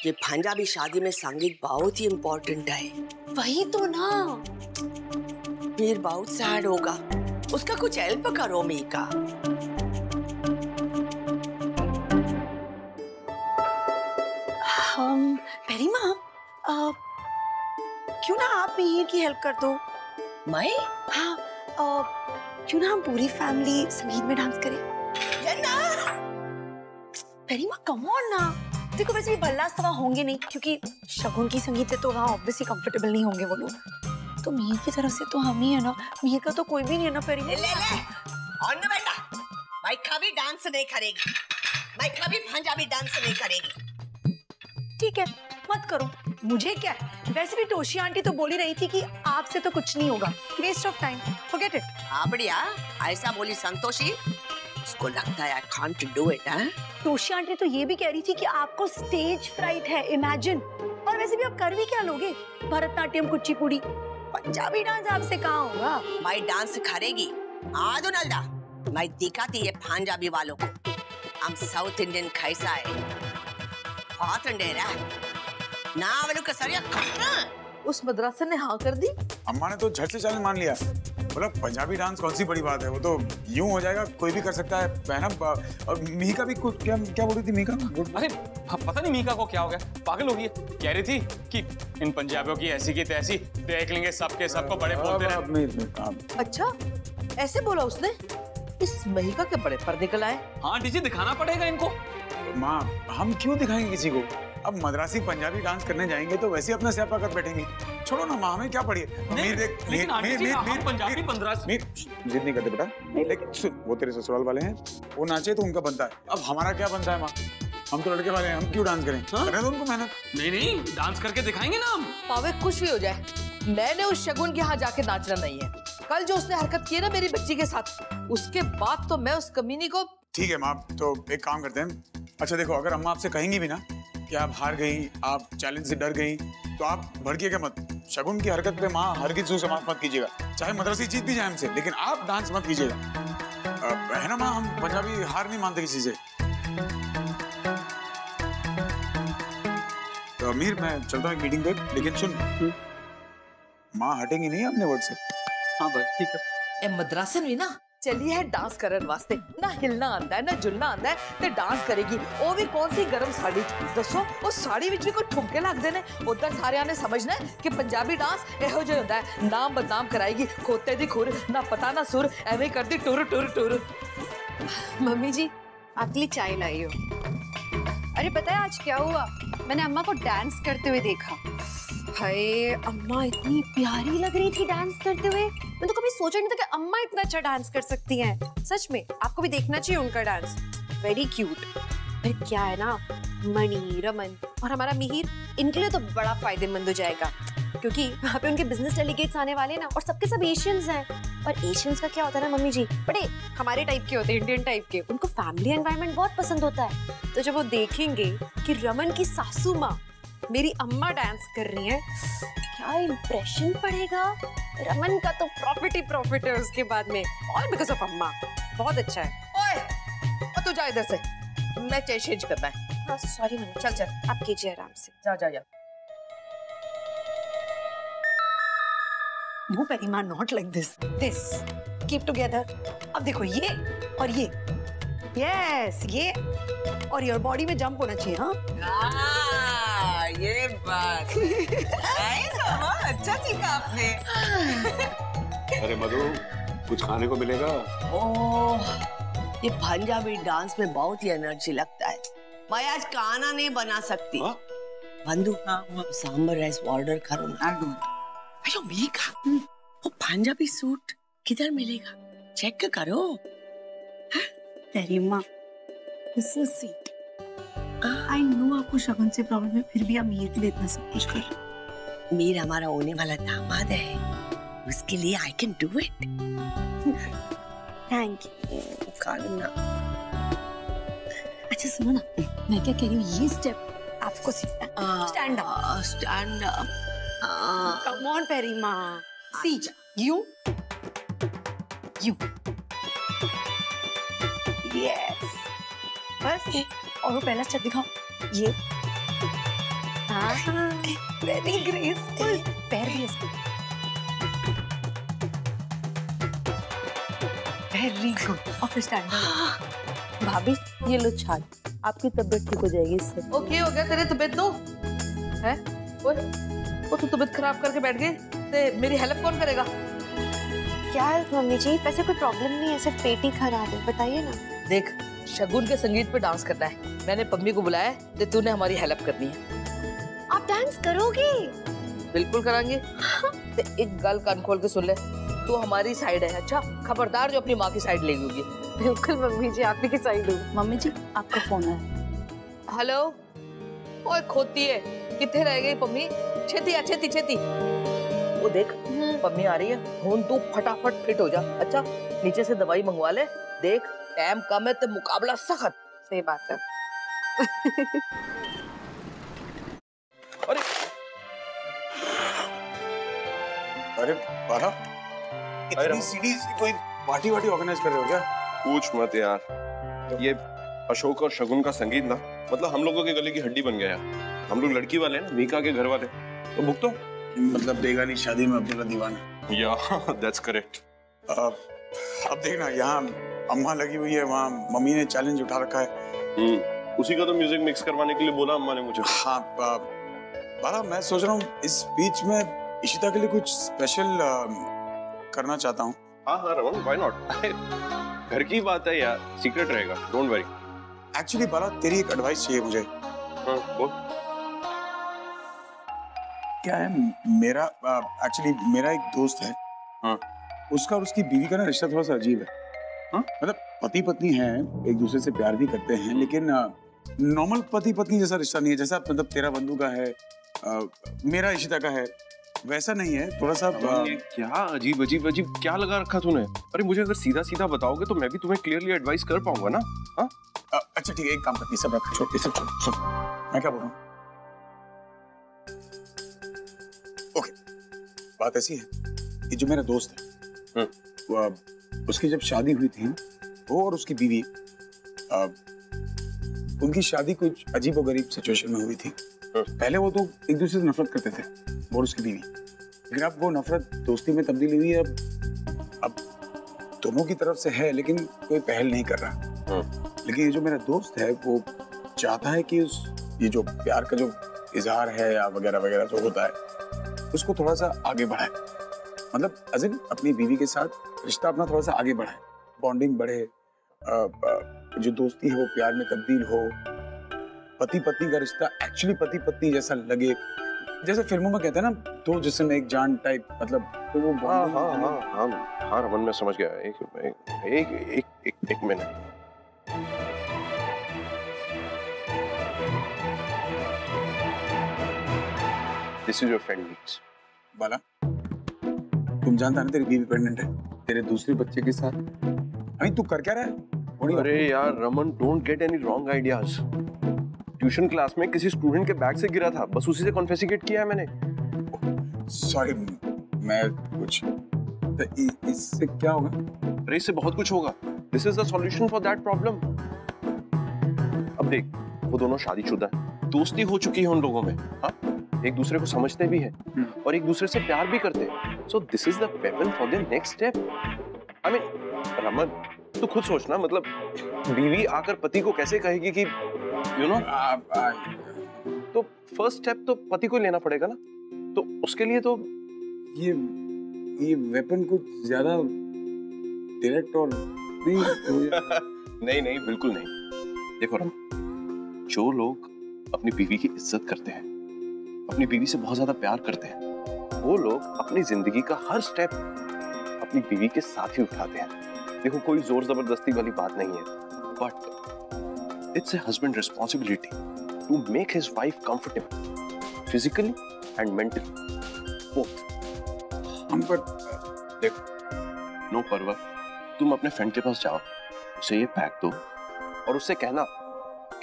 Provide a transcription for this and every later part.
ये पंजाबी शादी में संगीत बहुत ही इम्पोर्टेंट है। वही तो ना। मीर बहुत सैड होगा, उसका कुछ हेल्प करो मीका। पेरीमा, क्यों ना आप मीर की हेल्प कर दो। मैं? हाँ, क्यों ना हम पूरी फैमिली संगीत में डांस करें? पेरीमा कम ऑन ना। देखो वैसे भी बल्लास तो वहाँ होंगे नहीं, क्योंकि शगुन की संगीत है तो वहाँ ऑब्वियसली कंफर्टेबल नहीं होंगे वो लोग। तो मीर की तरफ से तो हम ही है ना, मीर का तो कोई भी नहीं है ना पेरीमा। ले और ना बेटा, मैं कभी डांस नहीं करेगी, मैं कभी पंजाबी डांस नहीं करेगी। ठीक है, मत करो, मुझे क्या है। वैसे भी टोशी आंटी तो बोली रही थी कि आपसे तो कुछ नहीं होगा, waste of time, forget it. हाँ बढ़िया, ऐसा बोली संतोषी, उसको लगता है I can't do it. Toshi aunty तो ये भी कह रही थी कि आपको स्टेज फ्राइट है, इमेजिन। और वैसे भी आप कर भी क्या लोगे, भरतनाट्यम, कुचिपुड़ी, पंजाबी डांस आपसे कहाँ होगा। मैं डांस करेगी, आदो नल्दा, मैं दिखाती है पंजाबी वालों को हम साउथ इंडियन कैसा है। बहुत अंधेरा ना वालों का सरिया। उस मद्रासन ने हाँ कर दी। अम्मा ने तो झट से चाल मान लिया, बोला पंजाबी डांस कौन सी बड़ी बात है, वो तो यूं हो जाएगा, कोई भी कर सकता है। बहना और मीका भी कुछ क्या बोल रही थी मीका? अरे पता नहीं मीका को क्या हो गया, पागल हो गई है। कह रही थी कि इन पंजाबियों की ऐसी की तैसी, देख लेंगे सबके सबको बड़े बोलते रहे। अच्छा ऐसे बोला उसने? इस महिका के बड़े पर्दे कलाए। हाँ डीजी, दिखाना पड़ेगा इनको। माँ हम क्यों दिखाएंगे किसी को? अब मद्रासी पंजाबी डांस करने जाएंगे तो वैसे अपना स्यापा कर बैठेंगे। छोड़ो ना माँ, हमें क्या पड़ी है। मीर देख, पंजाबी पंद्रह मीर जिद नहीं करते बेटा। लेकिन सुन, वो तेरे ससुराल वाले हैं, वो नाचे तो उनका बनता है, अब हमारा क्या बनता है माँ? हम तो लड़के वाले हैं, हम क्यों डांस करें? करने दो उनको मेहनत। नहीं डांस करके दिखाएंगे ना हम। पावे कुछ भी हो जाए, मैंने उस शगुन के यहाँ जाके नाचना नहीं है। कल जो उसने हरकत की है ना मेरी बच्ची के साथ, उसके बाद तो मैं उस कमीनी को। ठीक है माँ, तो एक काम करते हैं। अच्छा देखो, अगर अम्मा आपसे कहेंगी भी ना कि आप हार गई, आप चैलेंज से डर गई, तो आप भड़किएगा मत। शगुन की हरकत पे माँ हरगिज़ से माफ मत कीजिएगा, चाहे मद्रासी जीत भी जाए हमसे, लेकिन आप डांस मत कीजिएगा, है ना माँ? हम पंजाबी हार नहीं मानते किसी से। तो अमीर मैं चलता हूँ एक मीटिंग पे, लेकिन सुन माँ हटेंगी नहीं अपने वर्ड से। हाँ भाई ठीक है। ए मद्रासन भी ना चली है डांस करने वास्ते, ना हिलना आंदा है ना जुलना आंदा है, ते डांस करेगी। वो भी कौन सी गरम साड़ी? दसो वो साड़ी विच भी कोई ठुमके लगदे ने। उधर सारे ने समझना है कि पंजाबी डांस एहो जिहा हुंदा है, नाम बदनाम कराएगी। खोते दी खुर, ना पता ना सुर, एवें करदी टुर टुर टुर। मम्मी जी आपके लिए चाय लाई हो। अरे पता है आज क्या हुआ, मैंने अम्मा को डांस करते हुए देखा। हाय अम्मा इतनी प्यारी लग रही थी डांस करते हुए। मैं तो कभी सोचा नहीं था कि अम्मा इतना अच्छा डांस कर सकती हैं। सच में आपको भी देखना चाहिए उनका डांस, वेरी क्यूट। फिर क्या है ना, मणि, रमन और हमारा मिहिर, इनके लिए तो बड़ा फायदेमंद हो जाएगा, क्योंकि वहाँ पे उनके बिजनेस डेलीगेट्स आने वाले ना, और सबके सब एशियंस हैं। और एशियंस का क्या होता है ना मम्मी जी, बड़े हमारे टाइप के होते हैं, इंडियन टाइप के। उनको फैमिली एनवायरनमेंट बहुत पसंद होता है। तो जब वो देखेंगे कि रमन की सासू माँ मेरी अम्मा डांस कर रही है, क्या इंप्रेशन पड़ेगा। रमन का तो प्रॉफिट ही प्रॉफिट है उसके बाद में, ऑल बिकॉज ऑफ अम्मा। बहुत अच्छा है। ओए तू जा इधर से, मैं चेंज करना है। हाँ सॉरी मम्मी, चल चल आप कीजिए आराम से। जा जा जा। No Perima, not like this, this keep together. अब देखो ये और ये, यस ये, और योर बॉडी में जंप होना चाहिए। हाँ ये बात अच्छा सीखा आपने। अरे मधु कुछ खाने को मिलेगा? ओह ये पंजाबी डांस में बहुत ही एनर्जी लगता है। मैं आज खाना नहीं बना सकती। बंधु सांबर राइस ऑर्डर करो ना। अयो मीका, वो पंजाबी सूट किधर मिलेगा, चेक करो। Perima this is sweet. I know आपको शगुन से प्रॉब्लम है, फिर भी आप मीर के लिए इतना सब कुछ कर रहे हैं। मीर हमारा होने वाला दामाद है, उसके लिए I can do it. Thank you. खाना। अच्छा सुनो ना, मैं क्या कह रही हूँ, ये स्टेप आपको सीखना है। Stand up, stand up. Come on Perima, see you you, yes बस। और वो पहला स्टेप दिखाओ, ये वेरी ग्रेसफुल, पैर भी इसको। Very good, office standard. भाभी ये लो छाछ, आपकी तबीयत ठीक हो जाएगी इससे। ओके हो गया तेरी तबीयत तो है? ओए वो तू तबीयत खराब करके बैठ गई ते मेरी हेल्प कौन करेगा? क्या है मम्मी जी, वैसे कोई प्रॉब्लम नहीं है, सिर्फ पेट ही खराब है, बताइए ना। देख शगुन के संगीत पे डांस करना है, मैंने पम्मी को बुलाया है तो तूने हमारी हेल्प करनी है। आप डांस करोगे? बिल्कुल करांगे। ते एक गल कान खोल के सुन ले, तू हमारी साइड है, अच्छा? खबरदार जो अपनी माँ की साइड लेगी होगी। बिल्कुल मम्मी जी, आप ही की साइड हूँ। मम्मी जी आपका फोन है। हेलो, ओए खोती है, किथे रह गई पम्मी? छेती आ, छेती छेती। वो देख पम्मी आ रही है, हुन तू फटाफट फिट हो जा, अच्छा? नीचे से दवाई मंगवा ले, देख टाइम कम है तो मुकाबला सख्त। सही बात है। अरे बाला, इतनी सीढ़ी से कोई पार्टी वार्टी ऑर्गेनाइज कर रहे हो क्या? पूछ मत यार, ये अशोक और शगुन का संगीत ना मतलब हम लोगों के गले की हड्डी बन गया है। हम लोग लड़की वाले हैं ना, मीका के घर वाले, तो भुगतो। मतलब देगा नहीं शादी में अब्दुल्ला दीवाना। या दैट्स करेक्ट। अब देखना, यहाँ अम्मा लगी हुई है, वहाँ मम्मी ने चैलेंज उठा रखा है। उसी का तो म्यूजिक मिक्स करवाने के लिए बोला अम्मा ने मुझे। हाँ बाला, मैं सोच रहा हूँ इस बीच में इशिता के लिए कुछ स्पेशल करना चाहता हूँ। हाँ रमन, व्हाई नॉट? घर की बात है यार, सीक्रेट रहेगा, डोंट वरी। एक्चुअली बाला, तेरी एक एडवाइस चाहिए मुझे। हाँ बोल। क्या है, मेरा मेरा एक दोस्त है। हाँ। उसका और उसकी बीवी का ना रिश्ता थोड़ा सा अजीब है। हाँ? मतलब पति पत्नी हैं, एक दूसरे से प्यार भी करते हैं, लेकिन नॉर्मल पति पत्नी जैसा रिश्ता नहीं है। जैसा मतलब तेरा बंधु का है, मेरा इशिता का है, वैसा नहीं है। थोड़ा सा क्या अजीब अजीब अजीब क्या लगा रखा तूने? अरे मुझे अगर सीधा सीधा बताओगे तो मैं भी तुम्हें क्लियरली एडवाइस कर पाऊंगा ना। हाँ अच्छा ठीक है, एक काम करती सब रख, छोड़, ये सब छोड़, सुन मैं क्या बोल रहा हूँ। ओके, बात ऐसी है कि जो मेरा दोस्त है, उसकी जब शादी हुई थी, वो और उसकी बीवी, उनकी शादी कुछ अजीबोगरीब सिचुएशन में हुई थी। पहले वो तो एक दूसरे से नफरत करते थे, वो और उसकी बीवी, लेकिन अब वो नफरत दोस्ती में तब्दील हुई है। अब दोनों की तरफ से है, लेकिन कोई पहल नहीं कर रहा। लेकिन ये जो मेरा दोस्त है, वो चाहता है कि ये जो प्यार का जो इजहार है या वगैरह वगैरह जो होता है, उसको थोड़ा सा आगे बढ़ाए। मतलब अज़िन अपनी बीवी के साथ रिश्ता अपना थोड़ा सा आगे बढ़ाए, बॉन्डिंग बढ़े, जो दोस्ती है वो प्यार में तब्दील हो, पति पत्नी का रिश्ता एक्चुअली पति पत्नी जैसा लगे, जैसे फिल्मों में कहते हैं ना, दो जिस्म एक जान टाइप, मतलब तो वो हाँ रमन मैं समझ गया। एक minute. This is your friend needs. Bala, तुम जानता ना तेरी बीवी प्रेग्नेंट है तेरे दूसरे बच्चे के साथ। अभी तू कर क्या रहा है? अरे यार Raman, don't get any wrong ideas. Tuition class में किसी स्टूडेंट के बैग से गिरा था, बस उसी से कॉन्फेसिकेट किया है मैंने। सॉरी, मैं कुछ इससे क्या होगा? अरे इससे बहुत कुछ होगा। This is the solution for that problem. अब देख, वो दोनों शादीशुदा हैं, दोस्ती हो चुकी है उन लोगों में, हाँ? एक दूसरे को समझते भी हैं और एक दूसरे से प्यार भी करते हैं। So this is the weapon for the next step. I mean Raman, तू खुद सोचना, मतलब बीवी आकर पति को कैसे कहेगी कि यू नो, तो फर्स्ट स्टेप तो पति को लेना पड़ेगा ना। तो उसके लिए तो ये वेपन कुछ ज्यादा डायरेक्ट और नहीं बिल्कुल नहीं। देखो रमन, जो लोग अपनी बीवी की इज्जत करते हैं, अपनी बीवी से बहुत ज्यादा प्यार करते हैं, वो लोग अपनी जिंदगी का हर स्टेप अपनी बीवी के साथ ही उठाते हैं। देखो, कोई जोर जबरदस्ती वाली बात नहीं है, but it's a husband responsibility to make his wife comfortable physically and mentally both. देखो, नो परवर, तुम अपने फ्रेंड के पास जाओ, उसे ये पैक दो और उससे कहना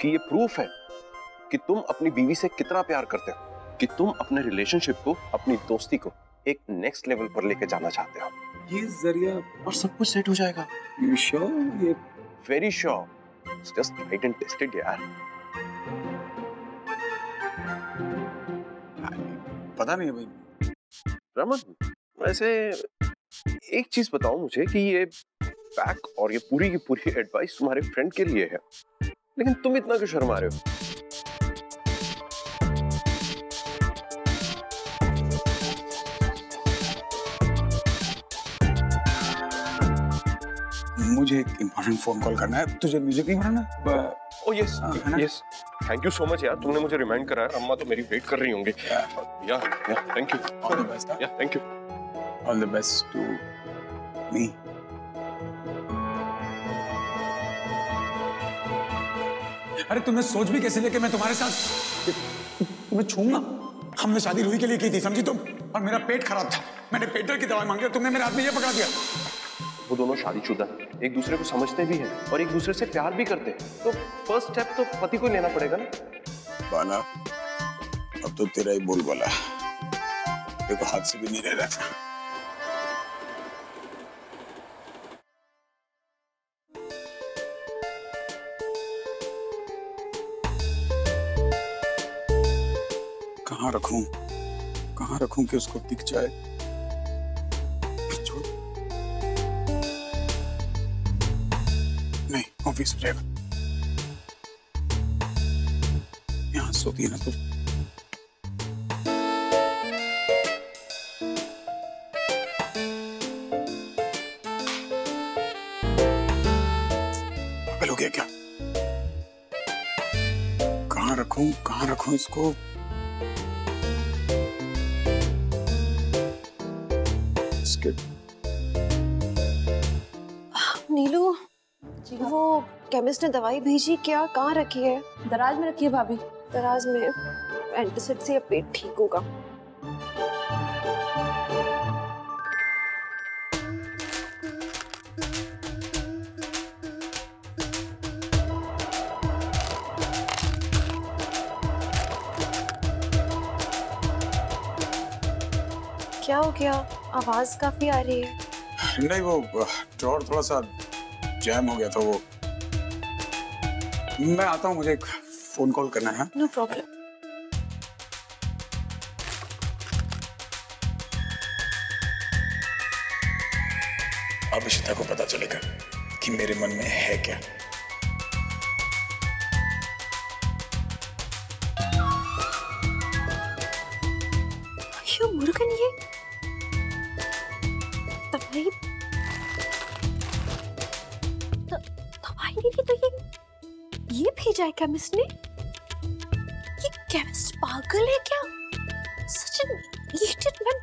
कि ये प्रूफ है कि तुम अपनी बीवी से कितना प्यार करते हो, कि तुम अपने रिलेशनशिप को, अपनी दोस्ती को एक नेक्स्ट लेवल पर लेके जाना चाहते हो। ये जरिया और सब कुछ सेट हो जाएगा। You sure? ये very sure, just tried and tested यार। पता नहीं भाई। रमन, वैसे एक चीज बताओ मुझे कि ये पैक और ये पूरी की पूरी एडवाइस तुम्हारे फ्रेंड के लिए है, लेकिन तुम इतना क्यों शर्मा रहे हो? मुझे एक इम्पोर्टेंट फोन कॉल करना है। तुझे म्यूजिक नहीं बनाना? Oh yes yes, thank you so much यार, तुमने मुझे रिमाइंड कराया। अम्मा तो मेरी वेट कर रही होंगी। Yeah thank you. All the best. Yeah thank you. All the best to me. अरे तुमने सोच भी कैसे लिया कि मैं तुम्हारे साथ तुम्हें छूंगा? हमने शादी रूही के लिए की थी, समझी तुम? और मेरा पेट खराब था, मैंने पेट दर्द की दवाई मांगी और तुमने मेरे हाथ में ये पकड़ा दिया। वो दोनों शादीशुदा एक दूसरे को समझते भी हैं और एक दूसरे से प्यार भी करते हैं, तो फर्स्ट स्टेप तो पति को लेना पड़ेगा ना। बाला, अब तो तेरा ही बोल बोला, देखो हाथ से भी नहीं रह रहा था। कहाँ रखूं कि उसको दिख जाए? छोड़, नहीं ऑफिस हो जाएगा। यहाँ सोती है ना तो पागल हो गया क्या? कहाँ रखूं इसको? नीलू, वो केमिस्ट ने दवाई भेजी, क्या कहाँ रखी है? दराज में रखी है भाभी। दराज में? एंटासिड से पेट ठीक होगा। क्या हो गया? आवाज काफी आ रही है। नहीं, वो ड्रॉर थोड़ा सा जैम हो गया था। वो मैं आता हूँ, मुझे एक फोन कॉल करना है। No problem. अब इशिता को पता चलेगा कि मेरे मन में है क्या। मुर्गन, ये दवाई नहीं थी तो ये भेजा है केमिस्ट ने? ये केमिस्ट पागल है क्या? सचिन, मैं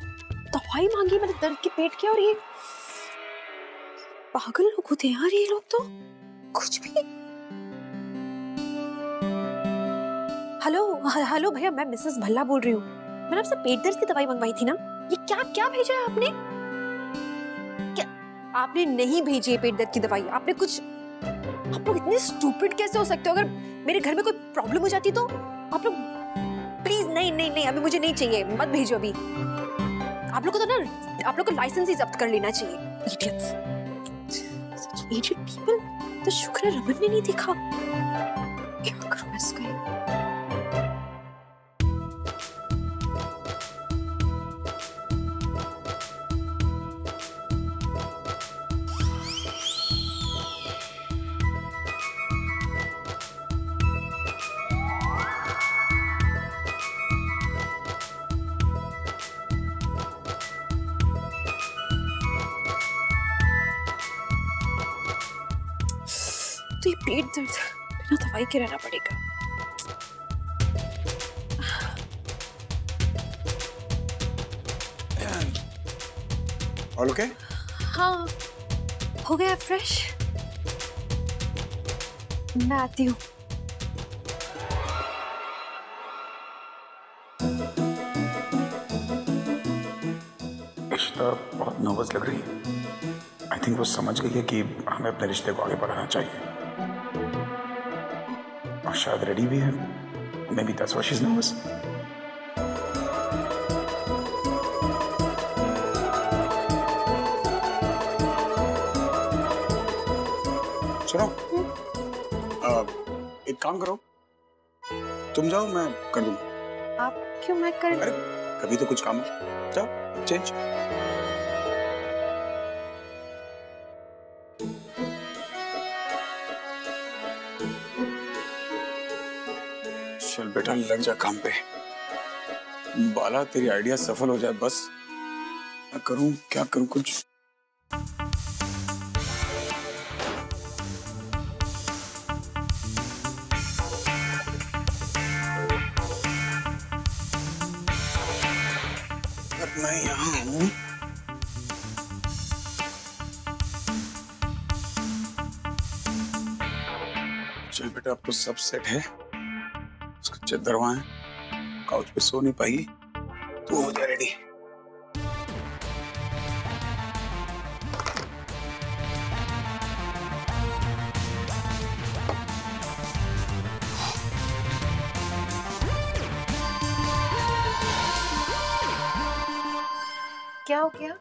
दवाई मांगी, मैंने दर्द के पेट की, और ये पागल लोग होते हैं यार ये लोग तो, कुछ भी। हेलो भैया, मैं मिसेस भल्ला बोल रही हूँ। मैंने आपसे पेट दर्द की दवाई मंगवाई थी ना? ये क्या भेजा है आपने? क्या आपने नहीं भेजी है पेट दर्द की दवाई? आपने कुछ, आप लोग इतने स्टूपिड कैसे हो सकते हो? अगर मेरे घर में कोई प्रॉब्लम हो जाती तो आप लोग, प्लीज नहीं, अभी मुझे नहीं चाहिए, मत भेजो अभी। आप लोग को तो ना, आप लोग को लाइसेंस ही जब्त कर लेना चाहिए। इडियट्स, सच इडियट पीपल। तो शुक्र है रमन ने नहीं देखा। क्या करूं मैं इसका? तो ये पेट दर्द बिना दवाई के रहना पड़ेगा। All okay? हाँ, हो गया फ्रेश। मैं आती हूँ। इशिता बहुत नर्वस लग रही है। आई थिंक वो समझ गई है कि हमें अपने रिश्ते को आगे बढ़ाना चाहिए, और शायद रेडी भी है। May be that's why she is nervous. सुनो, एक काम करो, तुम जाओ, मैं कर दूंगा। आप क्यों मैं कर? अरे कभी तो कुछ काम है, जाओ चेंज। चल बेटा लग जा काम पे। बाला तेरी आइडिया सफल हो जाए बस। मैं करूं क्या करूं कुछ। मैं यहाँ हूँ। चल बेटा अब तो सब सेट है। उसका चद्दर वहाँ है, काउच पे सो नहीं पाएगी, तू हो जा रेडी। क्या हो गया?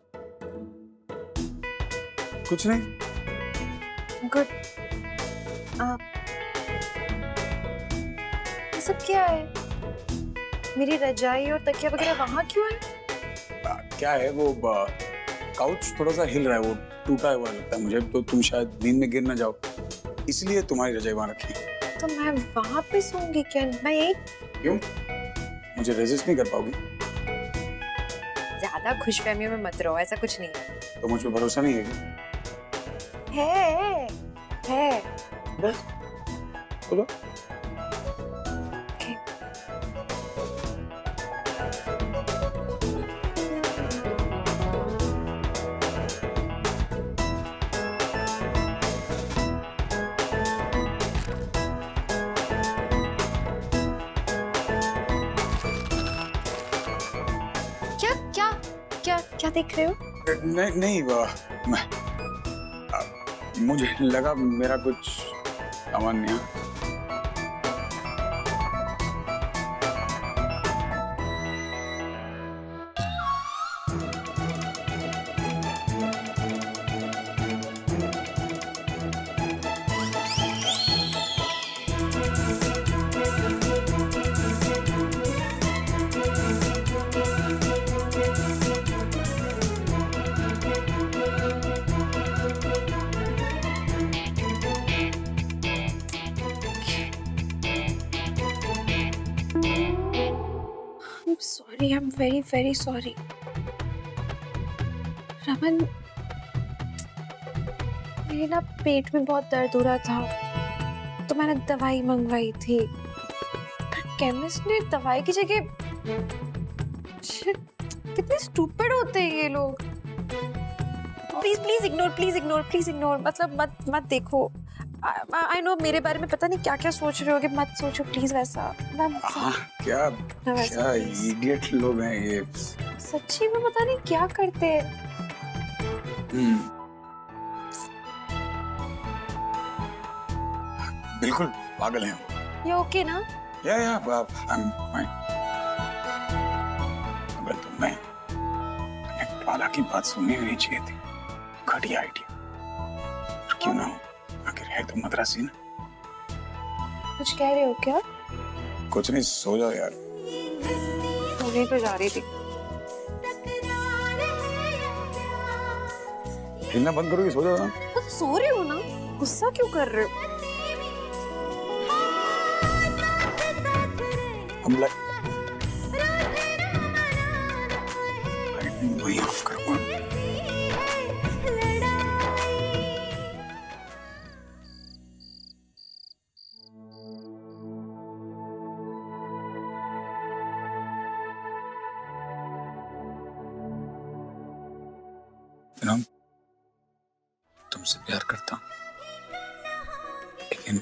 कुछ नहीं। गुड। ये सब क्या है? मेरी रजाई और तकिया वगैरह वहाँ क्यों है? क्या है वो काउच थोड़ा सा हिल रहा है, वो टूटा हुआ लगता है मुझे, तो तुम शायद नींद में गिर ना जाओ, इसलिए तुम्हारी रजाई वहाँ रखी। तो मैं वहाँ पे सोऊंगी क्या? मैं यही। क्यों? मुझे रेजिस्ट नहीं कर पाओगी? ज्यादा खुशफहमियों में मत रहो, ऐसा कुछ नहीं। तो मुझ पे भरोसा नहीं है क्या? है। बस बोलो। क्या देख रहे हो? नहीं मुझे लगा मेरा कुछ सामान नहीं है। Sorry, I'm very very sorry. Raman, मेरे ना पेट में बहुत दर्द हो रहा था, तो मैंने दवाई मंगवाई थी। केमिस्ट ने दवाई की जगह, कितने स्टूपिड होते हैं ये लोग। प्लीज इग्नोर, मतलब मत देखो। I know मेरे बारे में पता नहीं क्या क्या सोच रहे होगे, मत सोचो प्लीज वैसा। क्या इडियट लोग हैं ये। सच्ची में पता नहीं क्या करते हैं। बिल्कुल पागल हैं। ये ओके ना? या I'm fine। अगर तुमने बाला की बात सुननी नहीं चाहिए थी, घटिया आइडिया। क्यों ना हो, आखिर है तो मद्रासी ना। कुछ कह रहे हो क्या? कुछ नहीं, सो जाओ यार। सोने तो जा रही थी। हिलना बंद करोगी, सो जाओ ना। तो सो रही हो ना, गुस्सा क्यों कर रहे हो? हम वही ऑफ करूंगा। तुमसे प्यार करता हूं, लेकिन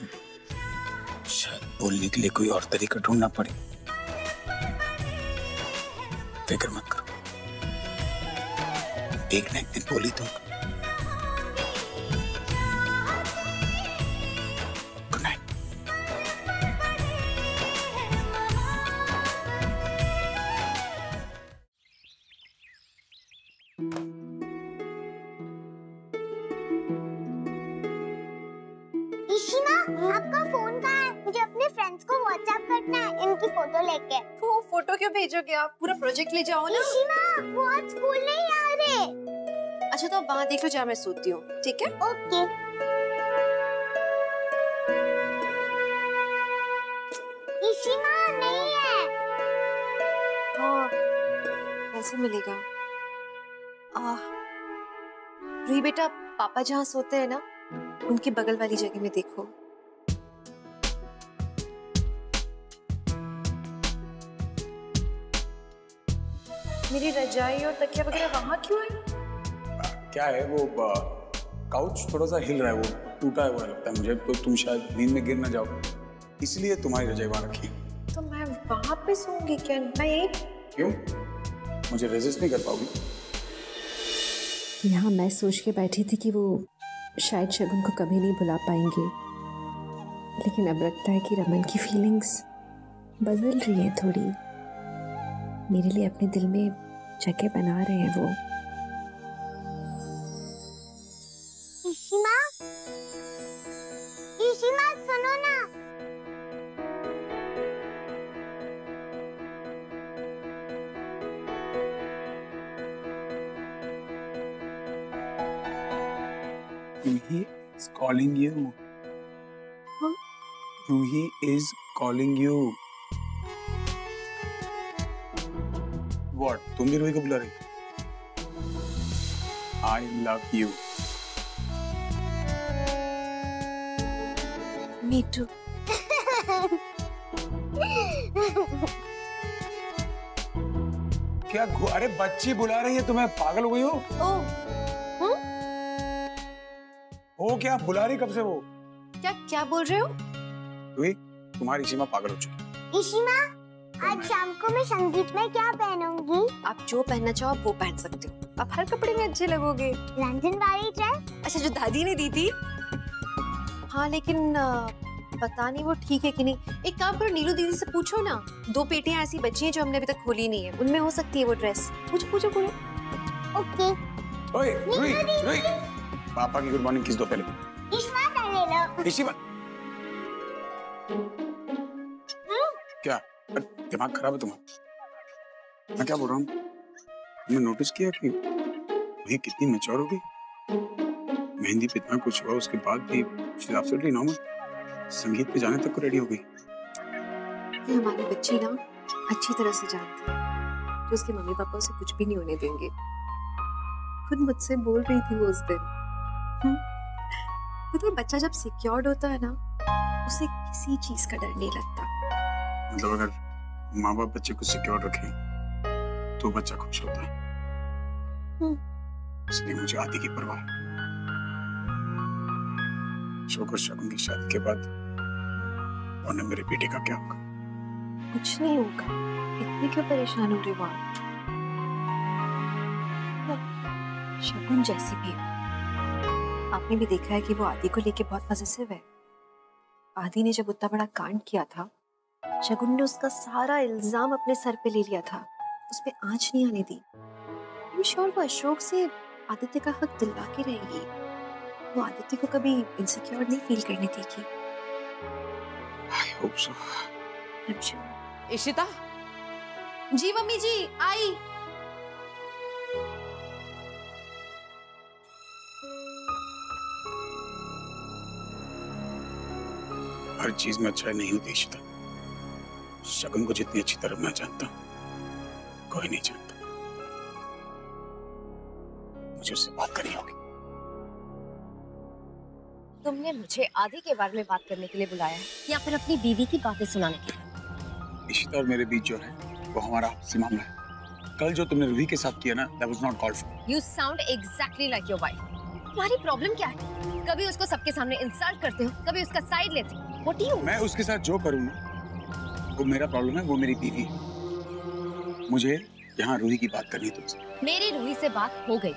शायद बोलने के लिए कोई और तरीका ढूंढना पड़े। फिक्र मत करो, एक न एक दिन बोली दूंगा। Good night. आपका फोन कहाँ है? मुझे अपने फ्रेंड्स को व्हाट्सएप करना है इनकी फोटो लेके। तो फोटो क्यों भेजोगे आप? पूरा प्रोजेक्ट ले जाओ ना। वो आज स्कूल नहीं आ रहे। अच्छा तो आप वहाँ देख लो जहाँ मैं सोती हूँ, ठीक है? ओके। इशिमा नहीं है। हाँ, कैसे मिलेगा? रूही बेटा, पापा जहाँ सोते हैं ना, उनकी बगल वाली जगह में देखो। मेरी रजाई और तकिया वगैरह वहाँ क्यों है? क्या है वो काउच थोड़ा सा हिल रहा है, वो टूटा है वो लगता है मुझे, तो तुम शायद नींद में गिर ना जाओ, इसलिए तुम्हारी रजाई वहाँ रखी। तो मैं वहाँ पे सोऊंगी क्या? मैं यही। क्यों? मुझे रेजिस्ट नहीं कर पाओगी? यहाँ मैं सोच के बैठी थी कि वो शायद शगुन को कभी नहीं भुला पाएंगे, लेकिन अब लगता है कि रमन की फीलिंग्स बदल रही है थोड़ी। मेरे लिए अपने दिल में जगह बना रहे हैं वो। इशिमा, इशिमा सुनो ना। Ruhi is calling you. Huh? Ruhi is calling you. What? तुम भी रूही को बुला रही? I love you. Me too. क्या अरे बच्ची बुला रही है तुम्हें, पागल हो गई हो? हो क्या बुला रही कब से वो? क्या बोल रहे हो? रूही, तुम्हारी इशिमा पागल हो चुकी। इशिमा, आज शाम को मैं संगीत में क्या पहनूंगी? आप जो पहनना चाहो आप वो पहन सकते हो। आप हर कपड़े में अच्छे लगोगे। लंदन वाली ड्रेस? अच्छा जो दादी ने दी थी। हाँ लेकिन पता नहीं वो ठीक है कि नहीं। एक काम करो, नीलू दीदी से पूछो ना, 2 पेटियां ऐसी बची हैं जो हमने अभी तक खोली नहीं है, उनमें हो सकती है वो ड्रेस। पूछो बोलो। ओके। ओए रूही, पापा की गुड मॉर्निंग किस दो पहले। इशिमा से ले लो। इशिमा क्या दिमाग खराब है तुम्हारा? मैं क्या बोल रहा हूँ, तुमने नोटिस किया कि ये कितनी मैच्योर हो गई? मेहंदी पे इतना कुछ हुआ उसके बाद भी शी इज एब्सोल्युटली नॉर्मल। संगीत पे जाने तक को रेडी हो गई। ये हमारी बच्ची ना अच्छी तरह से जानती है कि उसके मम्मी पापा उसे कुछ भी नहीं होने देंगे। खुद मुझसे बोल रही थी वो उस दिन। पता है बच्चा जब सिक्योर्ड होता है ना, उसे किसी चीज का डर नहीं लगता। मतलब अगर माँ बाप बच्चे को सिक्योर रखें तो बच्चा खुश होता है। इसलिए मुझे आदि की परवाह। शोकर शगुन की शादी के बाद और मेरे बेटे का क्या होगा? कुछ नहीं होगा, इतने क्यों परेशान हो रहे हो आप? शगुन जैसी भी हो, आपने भी देखा है कि वो आदि को लेके बहुत पॉजिटिव है। आदि ने जब उतना बड़ा कांड किया था, शगुन ने उसका सारा इल्जाम अपने सर पे ले लिया था, उस पे आंच नहीं आने दी। आई एम श्योर वो अशोक से आदित्य का हक दिलवा के रहेगी। वो आदित्य को कभी इनसिक्योर नहीं फील करने देगी। I hope so. I'm sure. Ishita, ji mummy ji आई। हर चीज में अच्छाई नहीं होती इशिता। शगुन को जितनी अच्छी तरह मैं जानता हूं, कोई नहीं जानता। मुझे उससे बात करनी होगी। तुमने मुझे आदि के बारे में बात करने के लिए बुलाया है या फिर अपनी बीवी की बातें सुनाने के लिए? इशिता और मेरे बीच जो है वो हमारा आपसी मामला है। कल जो तुमने रूही के साथ किया ना, that was not called for. You sound exactly like your wife. तुम्हारी प्रॉब्लम क्या है? कभी उसको सबके सामने इंसल्ट करते हो, कभी उसका साइड लेते हो। What do you? मैं उसके साथ जो करूँ ना, वो मेरा प्रॉब्लम है, वो मेरी बीवी है। मुझे यहाँ रूही की बात करनी है तुमसे। मेरी रूही से बात हो गई।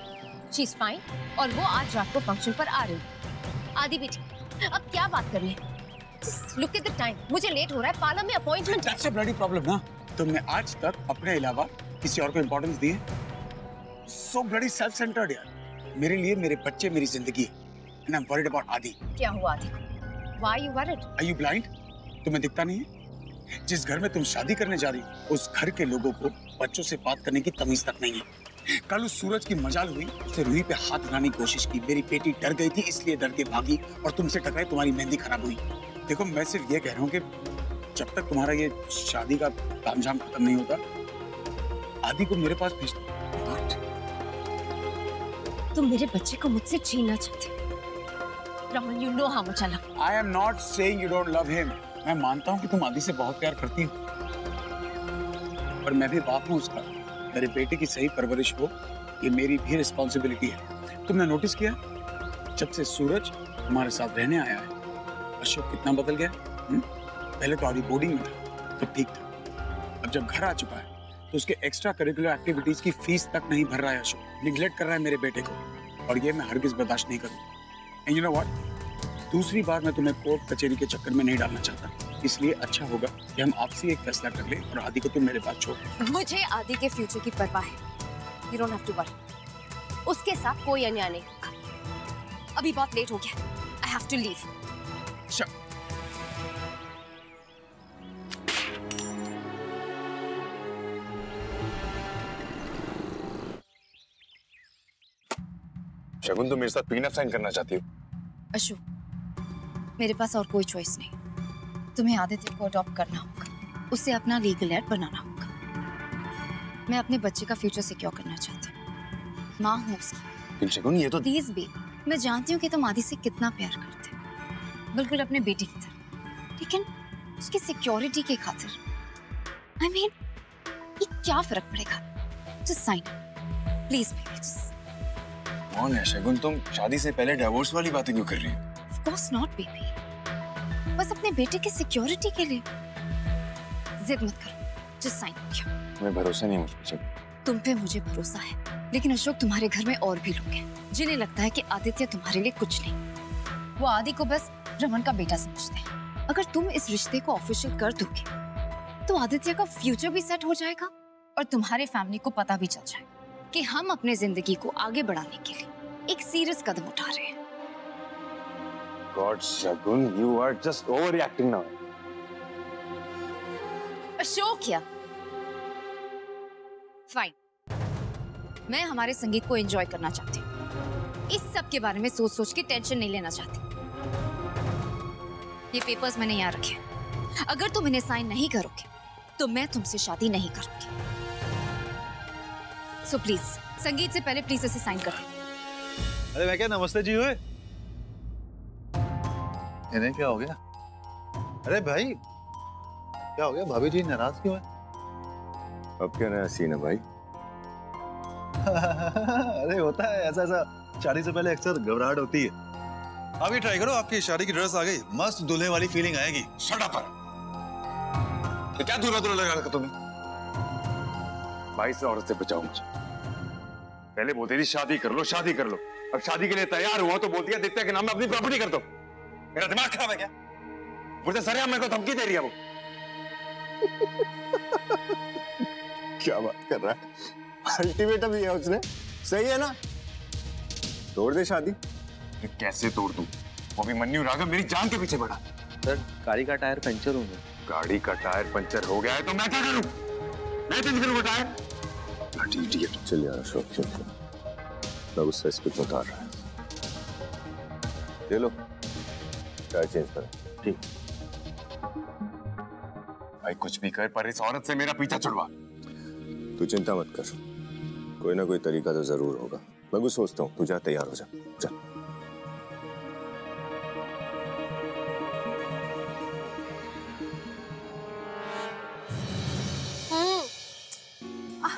She is fine और वो आज रात को फंक्शन पर आ रही है। आदि भी ठीक। अब क्या बात करनी है? Just look at the time. मुझे लेट हो रहा है, पार्लर में अपॉइंटमेंट है। That's a bloody problem ना। तुमने आज तक अपने अलावा किसी और को इम्पोर्टेंस दी है? So bloody self-centered यार। मेरे लिए मेरे बच्चे मेरी जिंदगी है। And I'm worried about आदि। क्या हुआ आदि को? Why are you worried? Are you blind? तुम्हें दिखता नहीं है? जिस घर में तुम शादी करने जा रही हो उस घर के लोगों को बच्चों से बात करने की तमीज तक नहीं है। कल उस सूरज की मजाल हुई, उसे रूही पे हाथ लगाने की कोशिश की, मेरी बेटी डर गई थी इसलिए डर के भागी और तुमसे टकराई, तुम्हारी मेहंदी खराब हुई। देखो मैं सिर्फ ये कह रहा हूँ कि जब तक तुम्हारा ये शादी का तामझाम खत्म नहीं होता आदि को मेरे पास भेज दो। तुम मेरे बच्चे को मुझसे छीनना चाहते हो। Raman, you know how much I love him. I am not saying you don't love him. मैं मानता हूँ कि तुम आदि से बहुत प्यार करती हो, पर मैं भी बाप हूँ उसका। मेरे बेटे की सही परवरिश हो ये मेरी भी रिस्पॉन्सिबिलिटी है। तुमने नोटिस किया जब से सूरज तुम्हारे साथ रहने आया है अशोक कितना बदल गया? पहले तो आदि बोर्डिंग में था तो ठीक था, अब जब घर आ चुका है तो उसके एक्स्ट्रा करिकुलर एक्टिविटीज की फीस तक नहीं भर रहा है अशोक, निगलेक्ट कर रहा है मेरे बेटे को, और ये मैं हरगिज बर्दाश्त नहीं करूँगा। एंड यू नो व्हाट, दूसरी बार मैं तुम्हें कोर्ट कचहरी के चक्कर में नहीं डालना चाहता, इसलिए अच्छा होगा कि हम आपसे एक फैसला कर लें और आदि को तुम मेरे पास छोड़। मुझे आदि के फ्यूचर की परवाह है। You don't have to worry. उसके साथ कोई अन्याय नहीं होगा। अभी बहुत लेट हो गया। I have to leave. शगुन, तुम मेरे साथ प्रीनप साइन करना चाहती हो? अशोक, मेरे पास और कोई चॉइस नहीं। तुम्हें आदित्य को अडॉप्ट करना होगा, उसे अपना लीगल एड बनाना होगा। मैं अपने बच्चे का फ्यूचर सिक्योर करना चाहती हूँ, माँ हूँ उसकी। शगुन, ये तो प्लीज बे, मैं जानती हूँ कि तुम आदि से कितना प्यार करते हो, बिल्कुल अपने बेटे की तरह, लेकिन उसकी सिक्योरिटी के खातिर I mean, ये क्या फर्क पड़ेगा? Just sign, please baby, just। कौन है शगुन? तुम शादी से पहले डिवोर्स वाली बातें क्यों कर रही हो? Of course not, baby. बस अपने बेटे की सिक्योरिटी के लिए। जिद मत करो, just sign। तुम्हें भरोसा नहीं मुझ पे शगुन? तुम पे मुझे भरोसा है, लेकिन अशोक तुम्हारे घर में और भी लोग हैं जिन्हें लगता है कि आदित्य तुम्हारे लिए कुछ नहीं। वो आदि को बस रमन का बेटा समझते हैं। अगर तुम इस रिश्ते को ऑफिशियल कर दोगे तो आदित्य का फ्यूचर भी सेट हो जाएगा और तुम्हारे फैमिली को पता भी चल जाएगा कि हम अपने जिंदगी को आगे बढ़ाने के लिए एक सीरियस कदम उठा रहे हैं। God, Shagun, you are just overreacting now. Ashok या फाइन, मैं हमारे संगीत को एंजॉय करना चाहती हूँ। इस सब के बारे में सोच सोच के टेंशन नहीं लेना चाहती। ये पेपर्स मैंने यहाँ रखे, अगर तुम इन्हें साइन नहीं करोगे तो मैं तुमसे शादी नहीं करूंगी। सो प्लीज, संगीत से पहले प्लीज इसे साइन कर दो। अरे मैं क्या नमस्ते जी हुए? इन्हें क्या हो गया? अरे भाई क्या हो गया? भाभी जी नाराज क्यों है? अब क्या नया सीन है भाई? अरे होता है ऐसा ऐसा, शादी से पहले अक्सर घबराहट होती है। आप ये ट्राई करो, आपकी शादी की ड्रेस आ गई, मस्त दूल्हे वाली फीलिंग आएगी। Shut up! तो क्या दूल्हा दूल्हा लगा रखा तुमने? भाई से औरत से बचाओ मुझे। पहले बोलती थी शादी कर लो, शादी कर लो, अब शादी के लिए तैयार हुआ तो बोलती है आदित्य के नाम में अपनी प्रॉपर्टी कर दो। मेरा दिमाग खराब है क्या? मुझे सरेआम मेरे को धमकी दे रही है वो। क्या बात कर रहा है? अल्टीमेटम दिया उसने, सही है ना? तोड़ दे शादी। कैसे तोड़ दूं? वो भी मन्नू राघव मेरी जान के पीछे बढ़ा। सर, गाड़ी का टायर पंचर हो गया। गाड़ी का टायर पंचर हो गया है तो मैं क्या करूं? मैं चेंज करूंगा टायर? इडियट। चल यार अशोक, चल चल, मैं गुस्सा इस पे उतार रहा है। ये लो टायर चेंज कर। ठीक भाई, कुछ भी कर पर इस औरत से मेरा पीछा छुड़वा। तू चिंता मत कर, कोई ना कोई तरीका तो जरूर होगा। मैं कुछ सोचता हूँ, तू जा, तैयार हो जा, जा।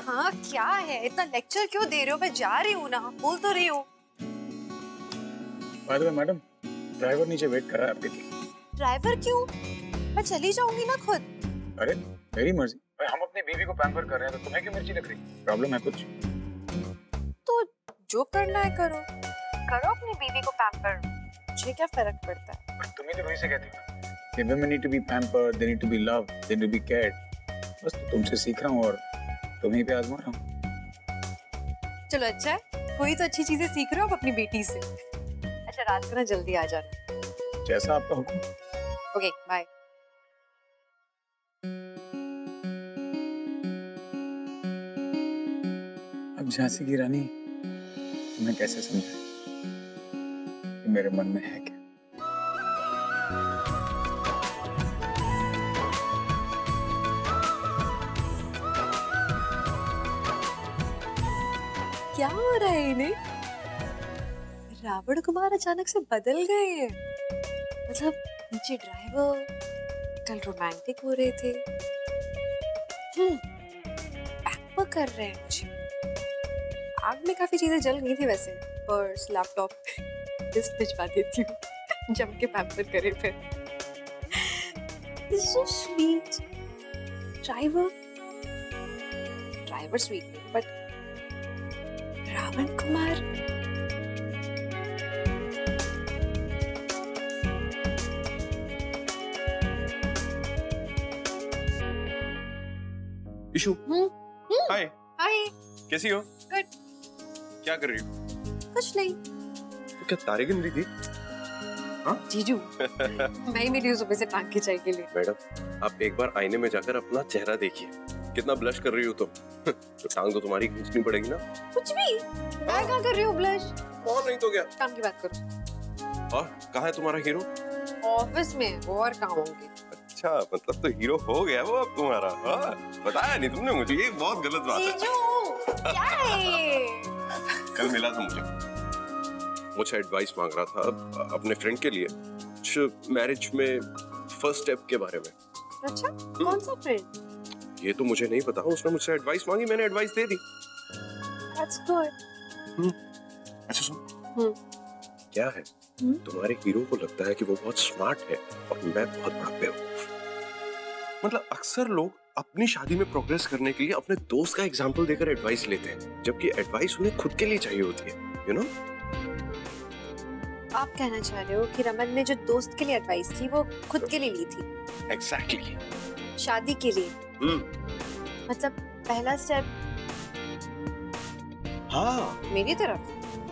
हाँ क्या है, इतना लेक्चर क्यों दे रहे हो? मैं जा रही हूँ ना, बोल तो रही हूँ। By the way madam, driver नीचे वेट कर रहा है आपके लिए। ड्राइवर क्यों? मैं चली जाऊंगी ना खुद। अरे मेरी मर्जी भाई, हम अपनी बीवी को पैम्पर कर रहे हैं तो तुम्हें क्यों मिर्ची लग रही? प्रॉब्लम है कुछ? तो जो करना है करो, करो अपनी बीवी को पैम्पर, मुझे क्या फर्क पड़ता है? पर तुम ही तो वही से कहती हो कि women need to be pampered, they need to be loved, they need to be cared। बस तो तुमसे सीख रहा हूँ और तुम्हीं पे आजमा रहा हूँ। चलो अच्छा है, कोई तो अच्छी चीजें सीख रहे हो अपनी बेटी से। अच्छा रात को ना जल्दी आ जाना। जैसा आपका हुक्म। Okay bye. झांसी की रानी, तुम्हें कैसे समझाए कि मेरे मन में है क्या? क्या हो रहा है इन्हें? रावण कुमार अचानक से बदल गए हैं। मतलब नीचे ड्राइवर, कल रोमांटिक हो रहे थे, पैम्पर कर रहे हैं मुझे। आग में काफी चीजें जल गई थी वैसे, पर्स, लैपटॉप, लिस्ट भिजवा देती हूँ जम के पैम्पर करे फिर। So sweet. ड्राइवर स्वीट नहीं, बट रावण कुमार इशू, हाय। हाय। कैसी हो? गुड। क्या कर रही हो? कुछ नहीं। तो क्या तारे गिन रही थी? हाँ? जीजू, मैं ही मिली हूँ सुबह से टांग खिंचाई के लिए। मैडम, आप एक बार आईने में जाकर अपना चेहरा देखिए, कितना ब्लश कर रही हो तुम। तो टांग तो तुम्हारी खींचनी पड़ेगी ना। कुछ भी, मैं क्या कर रही हूँ ब्लश? और नहीं तो क्या? काम की बात करो। और कहाँ है तुम्हारा हीरो? ऑफिस में, वो और कहाँ होंगे? अच्छा, मतलब तो हीरो हो गया वो अब तुम्हारा। हाँ? बताया नहीं तुमने मुझे, ये बहुत गलत बात है। जीजू, क्या है? कल मिला था मुझे एडवाइस मांग रहा था अपने फ्रेंड के लिए, मैरिज में फर्स्ट स्टेप के बारे में। अच्छा, कौन सा फ्रेंड? ये तो मुझे नहीं पता, उसने मुझसे एडवाइस मांगी, मैंने advice they the. That's good. अच्छा सुन, क्या है, तुम्हारे हीरो को लगता है कि वो बहुत स्मार्ट है और मैं बहुत बड़ा बेवकूफ। मतलब अक्सर लोग अपनी शादी में प्रोग्रेस करने के लिए अपने दोस्त का एग्जाम्पल देकर एडवाइस लेते हैं, जबकि एडवाइस उन्हें खुद के लिए चाहिए होती है, यू नो? आप कहना चाह रहे हो कि रमन ने जो दोस्त के लिए एडवाइस थी वो खुद के लिए ली थी? Exactly. शादी के लिए? मतलब पहला स्टेप हाँ मेरी तरफ?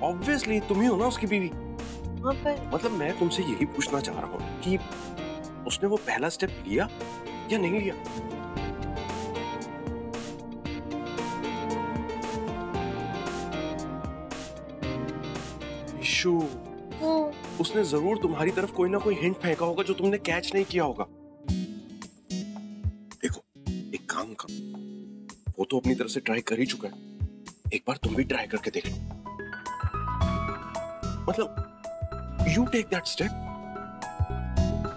ऑब्वियसली तुम ही हो ना उसकी बीवी। हाँ, पर मतलब मैं तुमसे यही पूछना चाह रहा हूँ कि उसने वो पहला स्टेप लिया या नहीं लिया? इशू, उसने जरूर तुम्हारी तरफ कोई ना कोई हिंट फेंका होगा जो तुमने कैच नहीं किया होगा। देखो, एक काम कर, वो तो अपनी तरफ से ट्राई कर ही चुका है, एक बार तुम भी ट्राई करके देख लो। मतलब you take that step,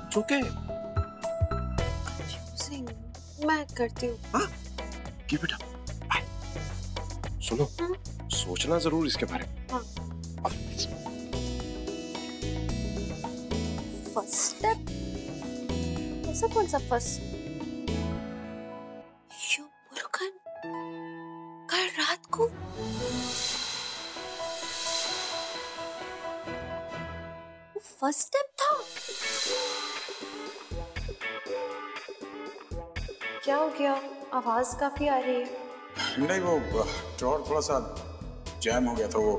it's okay. मैं करती हूँ। हाँ, बेटा, सुनो, सोचना जरूर इसके बारे में। हाँ। First step? ऐसा कौन सा फर्स्ट? यो मुरुगन, कल रात को वो फर्स्ट स्टेप था? क्या हो गया? आवाज काफी आ रही है। नहीं, वो ड्रॉर थोड़ा सा जैम हो गया था, वो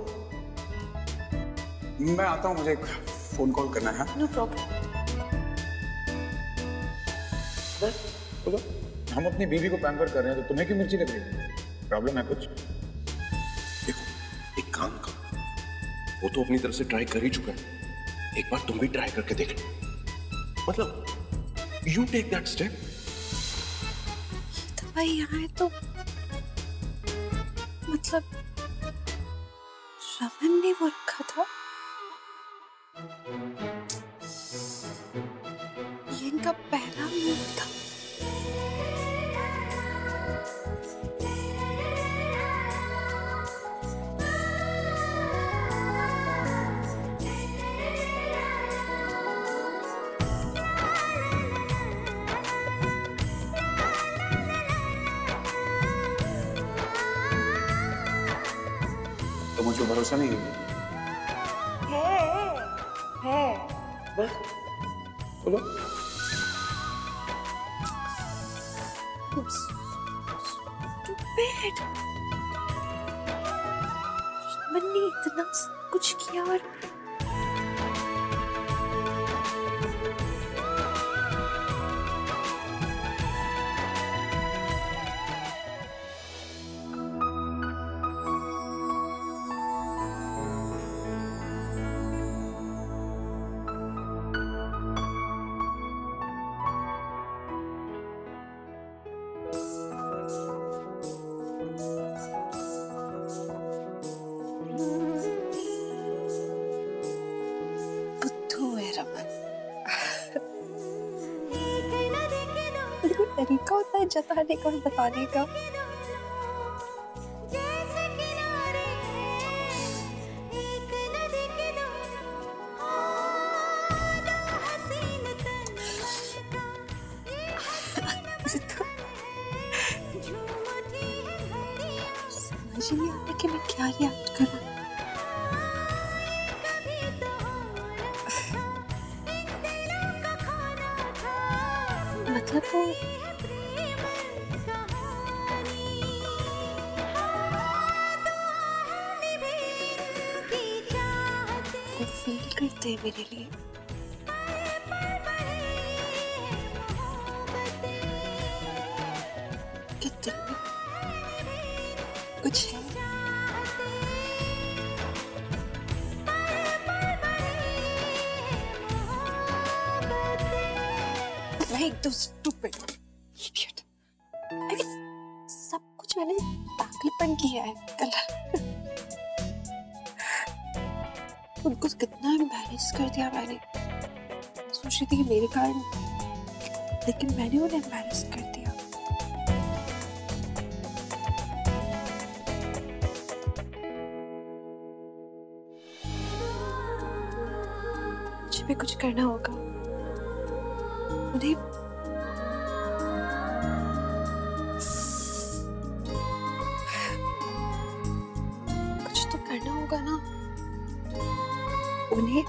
मैं आता हूँ, मुझे एक फोन कॉल करना है। No problem. बस हम अपनी बीवी को पैम्पर कर रहे हैं, तो तुम्हें क्यों मिर्ची लग रही है? प्रॉब्लम है कुछ? देखो, एक काम करो, वो तो अपनी तरफ से ट्राई कर ही चुका है, एक बार तुम भी ट्राई करके देख लो। मतलब यू टेक दैट स्टेप। तो भाई यहाँ है तो मतलब रमन ने वो रखा था? ये इनका पहला मूव था। तो मुझे भरोसा नहीं है। बस बोलो। Stupid. मैंने इतना कुछ किया और जताने का और बताने का। समझ नहीं आता कि मैं क्या रिएक्ट करूं। मतलब वो फील करते हैं मेरे लिए। कि दिल में कुछ है। मैं एकदम स्टूपिड इडियट। सब कुछ मैंने पागलपन किया है कल। उनको कितना एम्बैरेस कर दिया मैंने। मैं सोच रही थी कि मेरे कारण, लेकिन मैंने उन्हें एम्बैरेस कर दिया। मुझे भी कुछ करना होगा। उन्हें कुछ तो करना होगा ना। उन्हें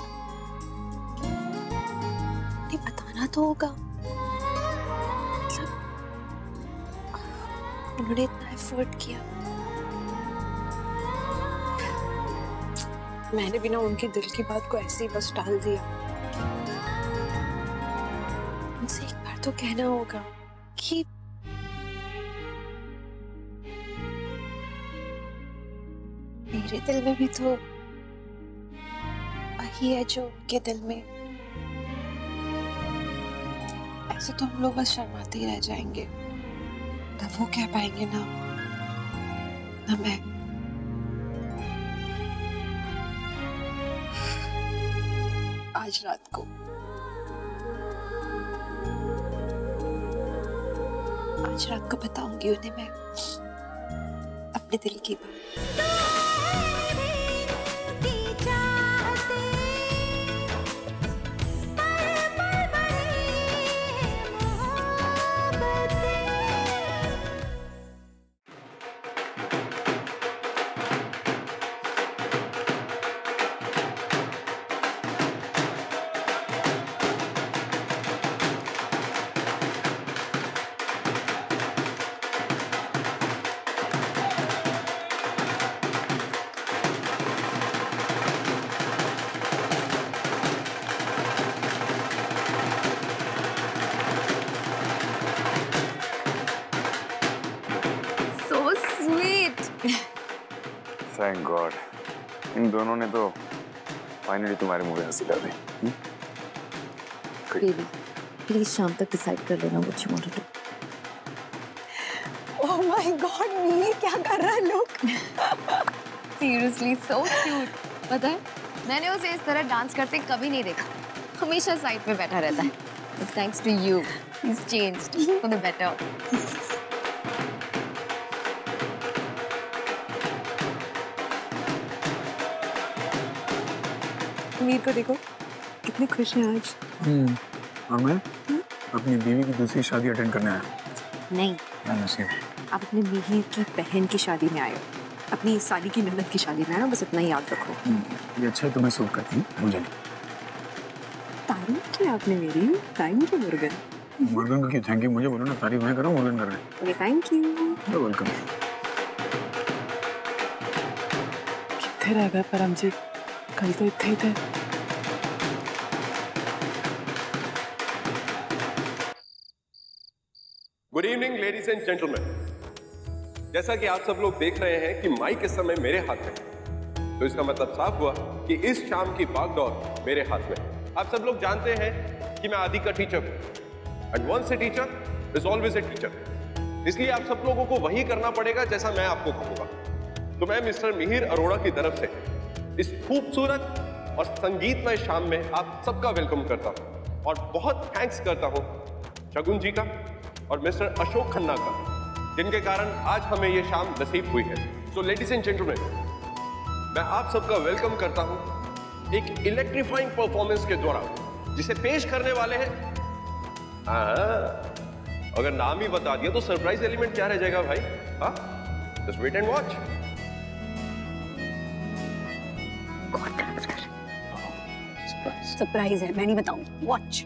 बताना तो होगा। मतलब उन्होंने इतना एफर्ट किया, मैंने बिना उनके दिल की बात को ऐसे ही बस टाल दिया। उनसे एक बार तो कहना होगा कि मेरे दिल में भी तो वही है जो उनके दिल में। ऐसे तो हम लोग बस शर्माते ही रह जाएंगे, ना वो कह पाएंगे ना मैं। आज रात को बताऊंगी उन्हें मैं अपने दिल की बात। Thank God, इन दोनों ने तो फाइनली तुम्हारे मुंह पे हंसी ला दी। बेबी, प्लीज शाम तक डिसाइड कर लेना what you want to do। Oh my God, Mir क्या कर रहा है लोग? Seriously, so cute। पता है, मैंने उसे इस तरह डांस करते कभी नहीं देखा। हमेशा साइड पे बैठा रहता है। But thanks to you, he's changed for the better। Mir को देखो, कितनी खुश है आज। और मैं अपनी बीवी की दूसरी शादी अटेंड करने आया। नहीं, आप अपने मिहिर की बहन की शादी में आए हो, अपनी साली की ननद की शादी में आए हो, बस इतना ही याद रखो। ये अच्छा है, तुम्हें सूट करती हूँ, मुझे नहीं। तारीफ की आपने मेरी, थैंक यू मुर्गन। मुर्गन को क्यों थैंक यू? मुझे बोलो ना, तारीफ मैं करूँ, मुर्गन कर रहे हैं। Thank you. वेलकम। कितने रह गए परम जी? कल तो इतने ही थे। Good evening ladies and gentleman. जैसा कि आप सब लोग देख रहे हैं कि माइक इस समय मेरे हाथ में, तो इसका मतलब साफ हुआ कि इस शाम की बागडोर मेरे हाथ में। आप सब लोग जानते हैं कि मैं आदि का टीचर हूं, and once a teacher is always a teacher. इसलिए आप सब लोगों को वही करना पड़ेगा जैसा मैं आपको कहूंगा। तो मैं मिस्टर मिहिर अरोड़ा की तरफ से इस खूबसूरत और संगीतमय शाम में आप सबका वेलकम करता हूं और बहुत थैंक्स करता हूं शगुन जी का, और मिस्टर अशोक खन्ना का, जिनके कारण आज हमें ये शाम नसीब हुई है। सो लेडीज एंड जेंटलमैन, मैं आप सबका वेलकम करता हूं एक इलेक्ट्रीफाइंग परफॉर्मेंस के द्वारा, जिसे पेश करने वाले हैं। अगर नाम ही बता दिया तो सरप्राइज एलिमेंट क्या रह जाएगा भाई? हाँ, just wait and watch. Surprise है, मैं नहीं बताऊंगी, वॉच।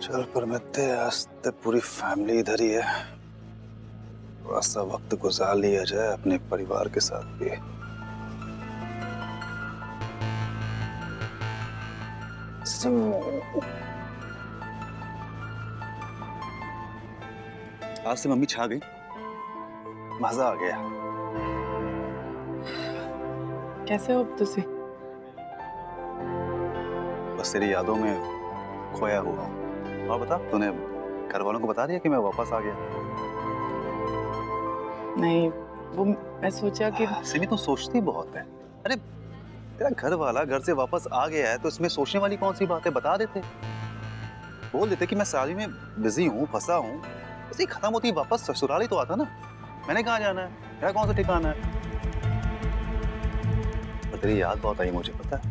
चल परमिते, आज तक पूरी फैमिली इधर ही है, थोड़ा सा वक्त गुजार लिया जाए अपने परिवार के साथ भी। आज से मम्मी छा गई, मजा आ गया। कैसे हो तुसी? बस तेरी यादों में खोया हुआ। और बता, तूने घर वालों को बता दिया कि मैं वापस आ गया? नहीं, वो मैं सोचा कि सिमी तो सोचती बहुत है। अरे तेरा घर वाला घर से वापस आ गया है तो इसमें सोचने वाली कौन सी बात है? बता देते, बोल देते कि मैं शादी में बिजी हूँ, फंसा हूँ, ऐसे ही खत्म होती वापस ससुराल ही तो आता ना। मैंने कहाँ जाना है, मेरा कौन सा ठिकाना है? और तेरी याद बहुत आई मुझे, पता है।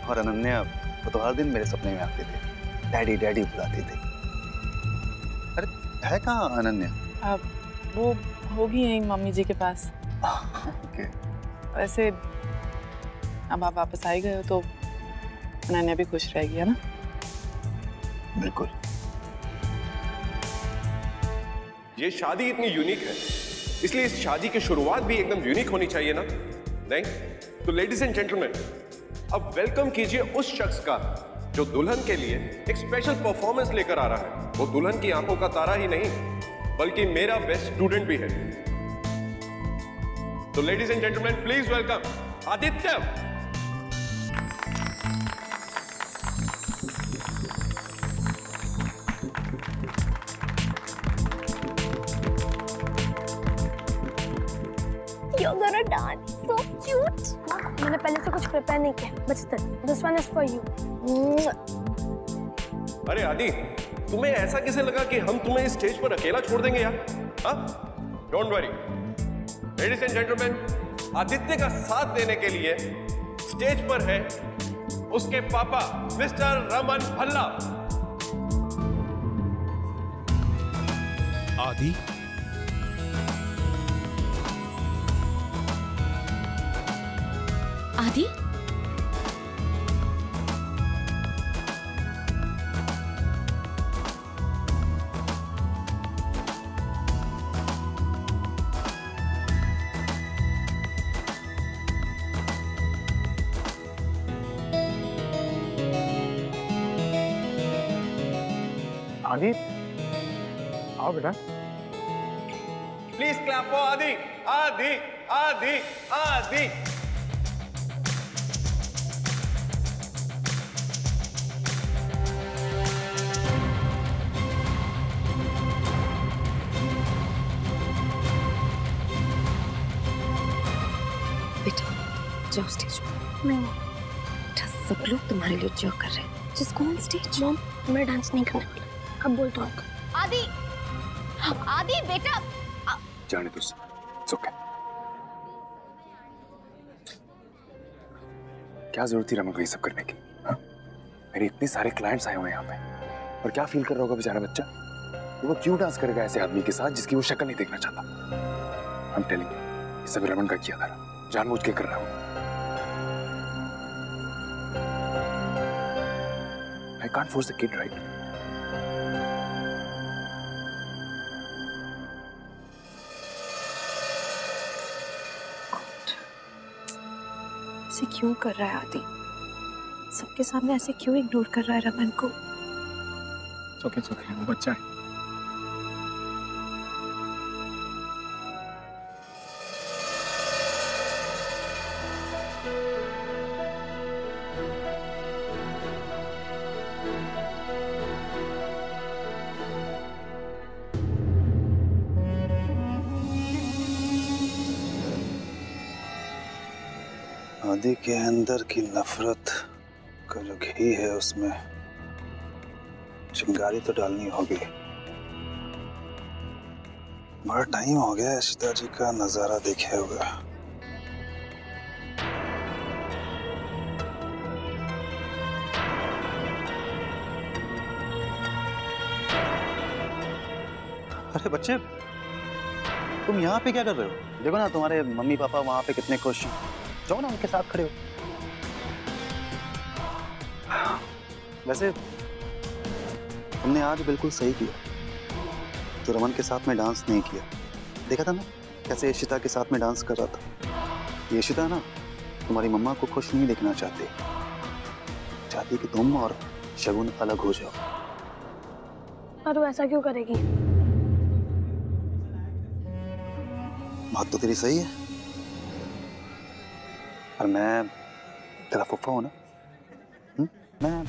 और अनन्या तो हर दिन मेरे सपने में आते थे, डैडी डैडी बुलाते थे। अरे है कहाँ अनन्या? वो होगी यहीं मम्मी जी के पास। ओके। वैसे अब आप वापस आ गए हो तो अनन्या भी खुश रहेगी, है ना? बिल्कुल। ये शादी इतनी यूनिक है, इसलिए इस शादी की शुरुआत भी एकदम यूनिक होनी चाहिए ना? नहीं? तो लेडीज एंड जेंटलमैन, अब वेलकम कीजिए उस शख्स का जो दुल्हन के लिए एक स्पेशल परफॉर्मेंस लेकर आ रहा है। वो दुल्हन की आंखों का तारा ही नहीं, बल्कि मेरा बेस्ट स्टूडेंट भी है। तो ladies and gentleman, please welcome Aditya. You're gonna dance so cute. मैंने पहले से कुछ प्रिपेयर नहीं किया, but still, this one is for you. अरे आदि, तुम्हें ऐसा कैसे लगा कि हम तुम्हें इस स्टेज पर अकेला छोड़ देंगे यार? हाँ? Don't worry, ladies and gentleman, Aditya का साथ देने के लिए स्टेज पर है उसके पापा मिस्टर रमन भल्ला। आदि, आदि, आदि, आओ बेटा। प्लीज क्लैप फॉर आदि। आदि आदि आदि। बेटा जाओ स्टेज पे। नहीं बेटा सब लोग तुम्हारे लिए चीयर कर रहे हैं। Just go on stage. Mom मैं डांस नहीं करने वाला। अब बोल तो आपका। आदि आदि बेटा जाने दो, इट्स ओके। क्या जरूरत थी रमन को ये सब करने की? हाँ? मेरे इतने सारे क्लाइंट्स आए हुए हैं यहाँ पे, और क्या फील कर रहा होगा बेचारा बच्चा? वो क्यों डांस करेगा ऐसे आदमी के साथ जिसकी वो शक्ल नहीं देखना चाहता? आई एम टेलिंग यू, ये सब रमन का किया था, जानबूझ के कर रहा हूँ। I can't force the kid, right? ऐसे क्यों कर रहा है आदि? सबके सामने ऐसे क्यों इग्नोर कर रहा है रमन को? ओके वो बच्चा है। आदि के अंदर की नफरत का जो घी है उसमें चिंगारी तो डालनी होगी। बड़ा टाइम हो गया इशिता जी का नजारा देखे हुए। अरे बच्चे तुम यहाँ पे क्या कर रहे हो? देखो ना तुम्हारे मम्मी पापा वहां पे कितने खुश हैं। जाओ ना उनके साथ खड़े हो। वैसे तुमने आज बिल्कुल सही किया जो रमन के साथ में डांस नहीं किया। देखा था ना कैसे इशिता के साथ में डांस कर रहा था। ये इशिता ना तुम्हारी मम्मा को खुश नहीं देखना चाहती कि तुम और शगुन अलग हो जाओ। और वो ऐसा क्यों करेगी? बात तो तेरी सही है, और मैं तेरा फुफ्फा हूं ना, मैं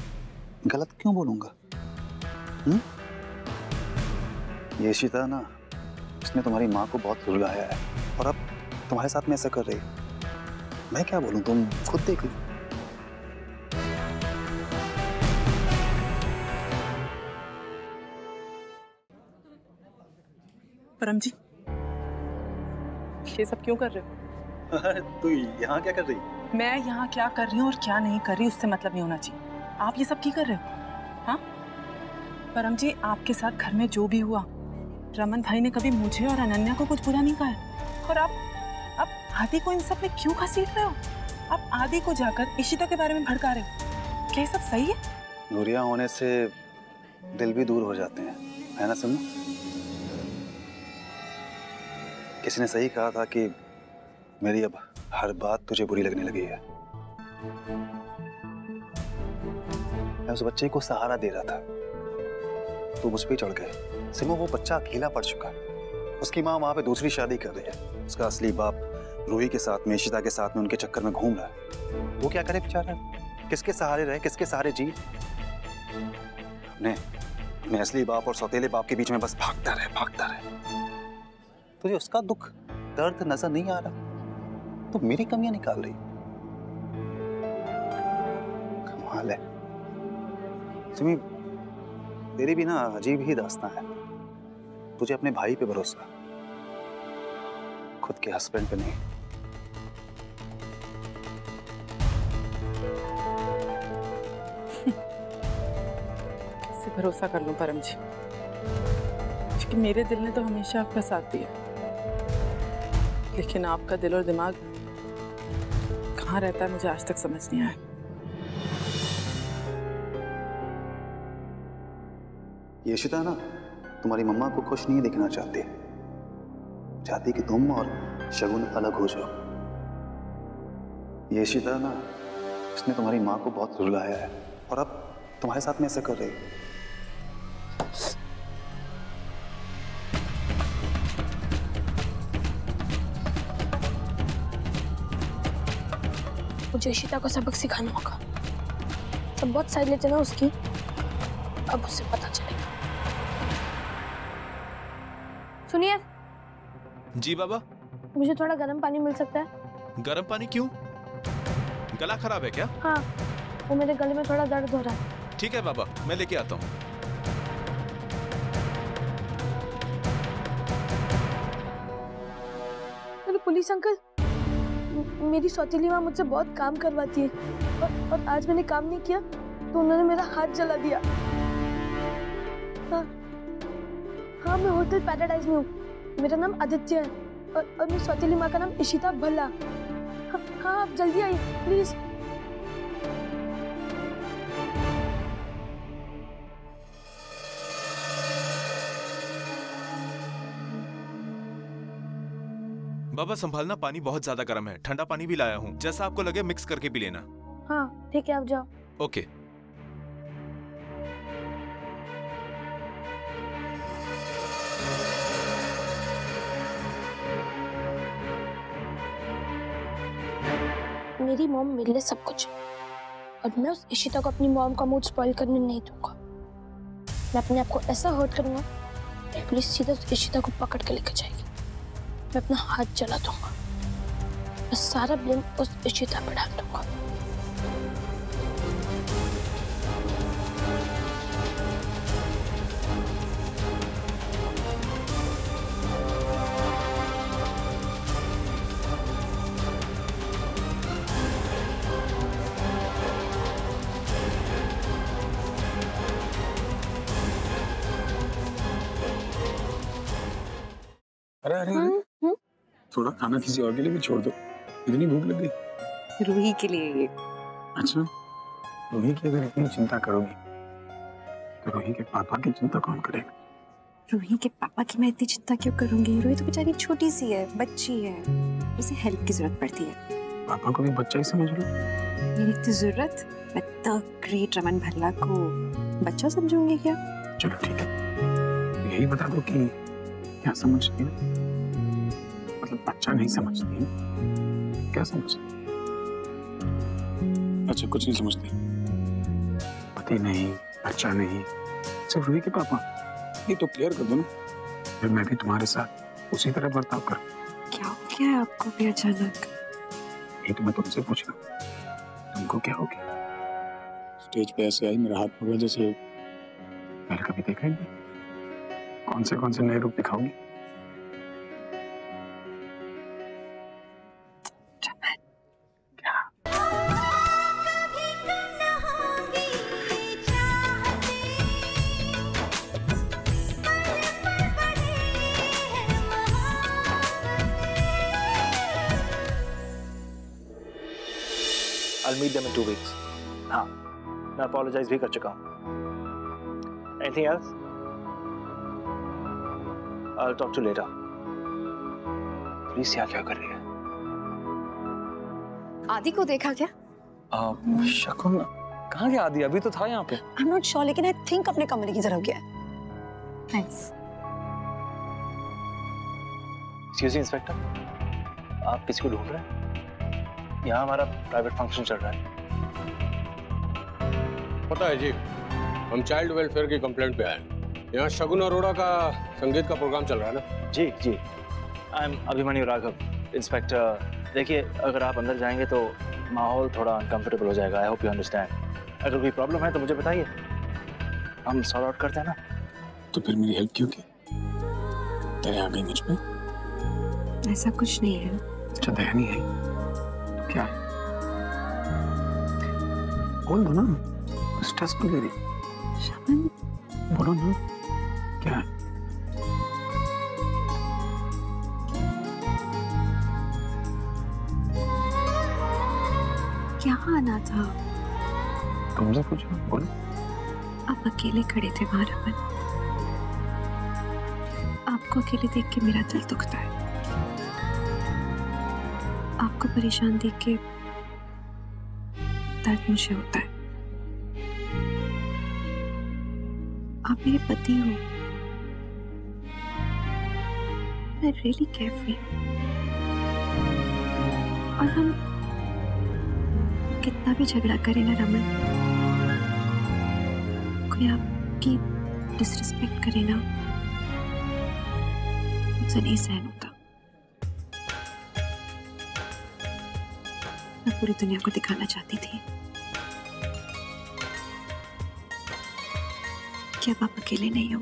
गलत क्यों बोलूंगा? ये इशिता ना इसने तुम्हारी माँ को बहुत रुलाया है, और अब तुम्हारे साथ में ऐसा कर रही है। मैं क्या बोलूं, तुम खुद देख लो। परम जी ये सब क्यों कर रहे हो? तू यहाँ क्या कर रही है? मैं यहाँ क्या कर रही हूँ और क्या नहीं कर रही उससे मतलब नहीं होना चाहिए। आप ये सब क्यों कर रहे हो? हाँ परम जी, आपके साथ घर में जो भी हुआ, रमन भाई ने कभी मुझे और अनन्या को कुछ बुरा नहीं कहा है, और आप आदि को इन सब में क्यों घसीट रहे हो? आप आदि को जाकर इशिता के बारे में भड़का रहे हो। क्या ये सब सही है? दूरियां होने से दिल भी दूर हो जाते हैं, है ना सुनो? किसी ने सही कहा था कि मेरी अब हर बात तुझे बुरी लगने लगी है। मैं उस बच्चे को सहारा दे रहा था, तो मुझ पे चढ़ गए। सिमो, वो बच्चा अकेला पड़ चुका है। उसकी माँ वहां पे दूसरी शादी कर रही है। उसका असली बाप रूही के साथ में, इशिता के साथ में उनके चक्कर में घूम रहा है। वो क्या करे बेचारा? किसके सहारे रहे, किसके सहारे जी? अपने असली बाप और सौतेले बाप के बीच में बस भागता रहे। तुझे उसका दुख दर्द नजर नहीं आ रहा तो मेरी कमियां निकाल रही। कमाल है सुमी, तेरी भी ना अजीब ही दास्तां है। तुझे अपने भाई पे भरोसा, खुद के हस्बैंड पे नहीं। कैसे भरोसा कर लूं परम जी, क्योंकि मेरे दिल ने तो हमेशा आपका साथ दिया, लेकिन आपका दिल और दिमाग कहाँ रहता है मुझे आज तक समझ नहीं आया। ये इशिता ना तुम्हारी मम्मा को खुश नहीं देखना चाहती कि तुम और शगुन अलग हो जाओ। ये इशिता ना उसने तुम्हारी माँ को बहुत रुलाया है, और अब तुम्हारे साथ में ऐसा कर रही है। मुझे इशिता को सबक सिखाना होगा। सब बहुत साइड लेते ना उसकी, अब उससे पता चलेगा। सुनिए। जी बाबा। मुझे थोड़ा गर्म पानी मिल सकता है? गर्म पानी क्यों? गला खराब है क्या? हाँ, वो मेरे गले में थोड़ा दर्द हो रहा है। ठीक है बाबा, मैं लेके आता हूँ। अरे पुलिस अंकल, मेरी सौतेली माँ मुझसे बहुत काम करवाती है और आज मैंने काम नहीं किया तो उन्होंने मेरा हाथ जला दिया। हाँ, मैं होटल पैराडाइज में हूँ। मेरा नाम आदित्य है और मेरी सौतेली माँ का नाम इशिता भल्ला। हाँ, आप जल्दी आइए प्लीज। बाबा संभालना, पानी बहुत ज्यादा गर्म है। ठंडा पानी भी लाया हूँ, जैसा आपको लगे मिक्स करके पी लेना। हाँ ठीक है, आप जाओ। ओके। मेरी मॉम मेरे लिए सब कुछ और मैं उस इशिता को अपनी मॉम का मूड स्पॉइल करने नहीं दूंगा। मैं अपने आप को ऐसा हर्ट करूंगा कि पुलिस सीधा उस इशिता को पकड़ के लेकर जाएगी। मैं अपना हाथ जला दूंगा, मैं सारा ब्लेम उस इशिता पर डाल दूंगा। अरे थोड़ा खाना किसी और के लिए भी छोड़ दो, इतनी भूख लग गई। रूही के लिए। अच्छा, रूही की अगर इतनी चिंता करोगी तो रूही के पापा की चिंता कौन करेगा? रूही के पापा की मैं इतनी चिंता क्यों करूंगी? रूही तो बेचारी छोटी सी है, बच्ची है, उसे हेल्प की जरूरत पड़ती है। पापा को भी बच्चा ही समझ लो। मेरी इतनी जरूरत? मैं द ग्रेट रमन भल्ला को बच्चा समझूंगी क्या? चलो ठीक है, यही बता दो कि क्या समझती है? मतलब बच्चा नहीं समझती, क्या समझती? अच्छा, कुछ नहीं समझती, पति नहीं, बच्चा नहीं, सिर्फ रूही के पापा। ये तो क्लियर कर दो ना, फिर मैं भी तुम्हारे साथ उसी तरह बर्ताव कर। क्या हो गया है आपको भी अचानक? ये तो मैं तुमसे पूछ रहा हूँ, तुमको क्या हो गया? स्टेज पे ऐसे आई, मेरा हाथ पकड़ा जैसे पहले कभी देखा ही नहीं। कौन से नए रूप दिखाओगी? I'll meet them in 2 weeks. हाँ, मैं apologize भी कर चुका हूँ। Anything else? I'll talk to you later. Police यहाँ क्या कर रही है? आदि को देखा क्या? शकुन कहाँ गया आदि? अभी तो था यहाँ पे। I'm not sure, लेकिन I think अपने कमरे की तरफ गया है। Thanks. Excuse me, इंस्पेक्टर, आप किसी को ढूंढ रहे हैं? यहाँ हमारा प्राइवेट फंक्शन चल रहा है। पता है जी, हम चाइल्ड वेलफेयर की कंप्लेंट पे आए। यहाँ शगुन अरोड़ा का संगीत का प्रोग्राम चल रहा है ना? जी जी, I am Abhimanyu Raghav. Inspector देखिए, अगर आप अंदर जाएंगे तो माहौल थोड़ा अनकंफर्टेबल हो जाएगा। I hope you understand. अगर कोई प्रॉब्लम है तो मुझे बताइए, हम सॉर्ट आउट करते हैं ना। तो फिर मेरी हेल्प क्यों की? दया आ गई मुझ पे? ऐसा कुछ नहीं है। अच्छा, दया नहीं है, क्या है? बोल दो ना, स्ट्रेस क्यों ले रही? शमन, बोलो ना, क्या है? क्या आना था? तुमसे पूछो, बोलो। आप अकेले खड़े थे वहां रमन। आपको अकेले देख के मेरा दिल दुखता है। आपको परेशान देख के दर्द मुझे होता है। आप मेरे पति हो। मैं रियली केयर फॉर यू। और हम कितना भी झगड़ा करें ना रमन, कोई आपकी डिसरिस्पेक्ट करे ना, मुझसे नहीं सहन होता। मैं पूरी दुनिया को दिखाना चाहती थी कि अब आप अकेले नहीं हो।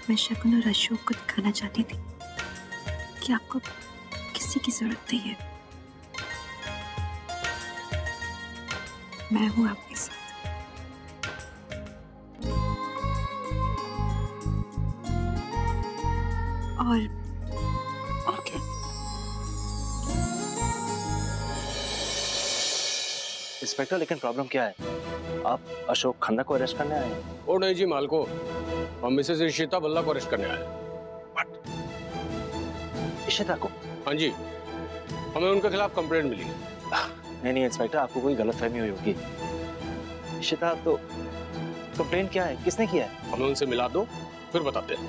मैं शगुन और अशोक को दिखाना चाहती थी कि आपको किसी की जरूरत नहीं है। मैं हूं आपके साथ। और क्या? इंस्पेक्टर, लेकिन प्रॉब्लम क्या है? आप अशोक खन्ना को अरेस्ट करने आए हैं? ओ नहीं जी मालको, हम मिसेस इशिता बल्ला को अरेस्ट करने आए। इशिता को? हाँ जी, हमें उनके खिलाफ कंप्लेंट मिली। नहीं इंस्पेक्टर, आपको कोई गलतफहमी हुई होगी। इशिता तो कंप्लेंट क्या है, किसने किया है? हमें उनसे मिला दो, फिर बताते हैं।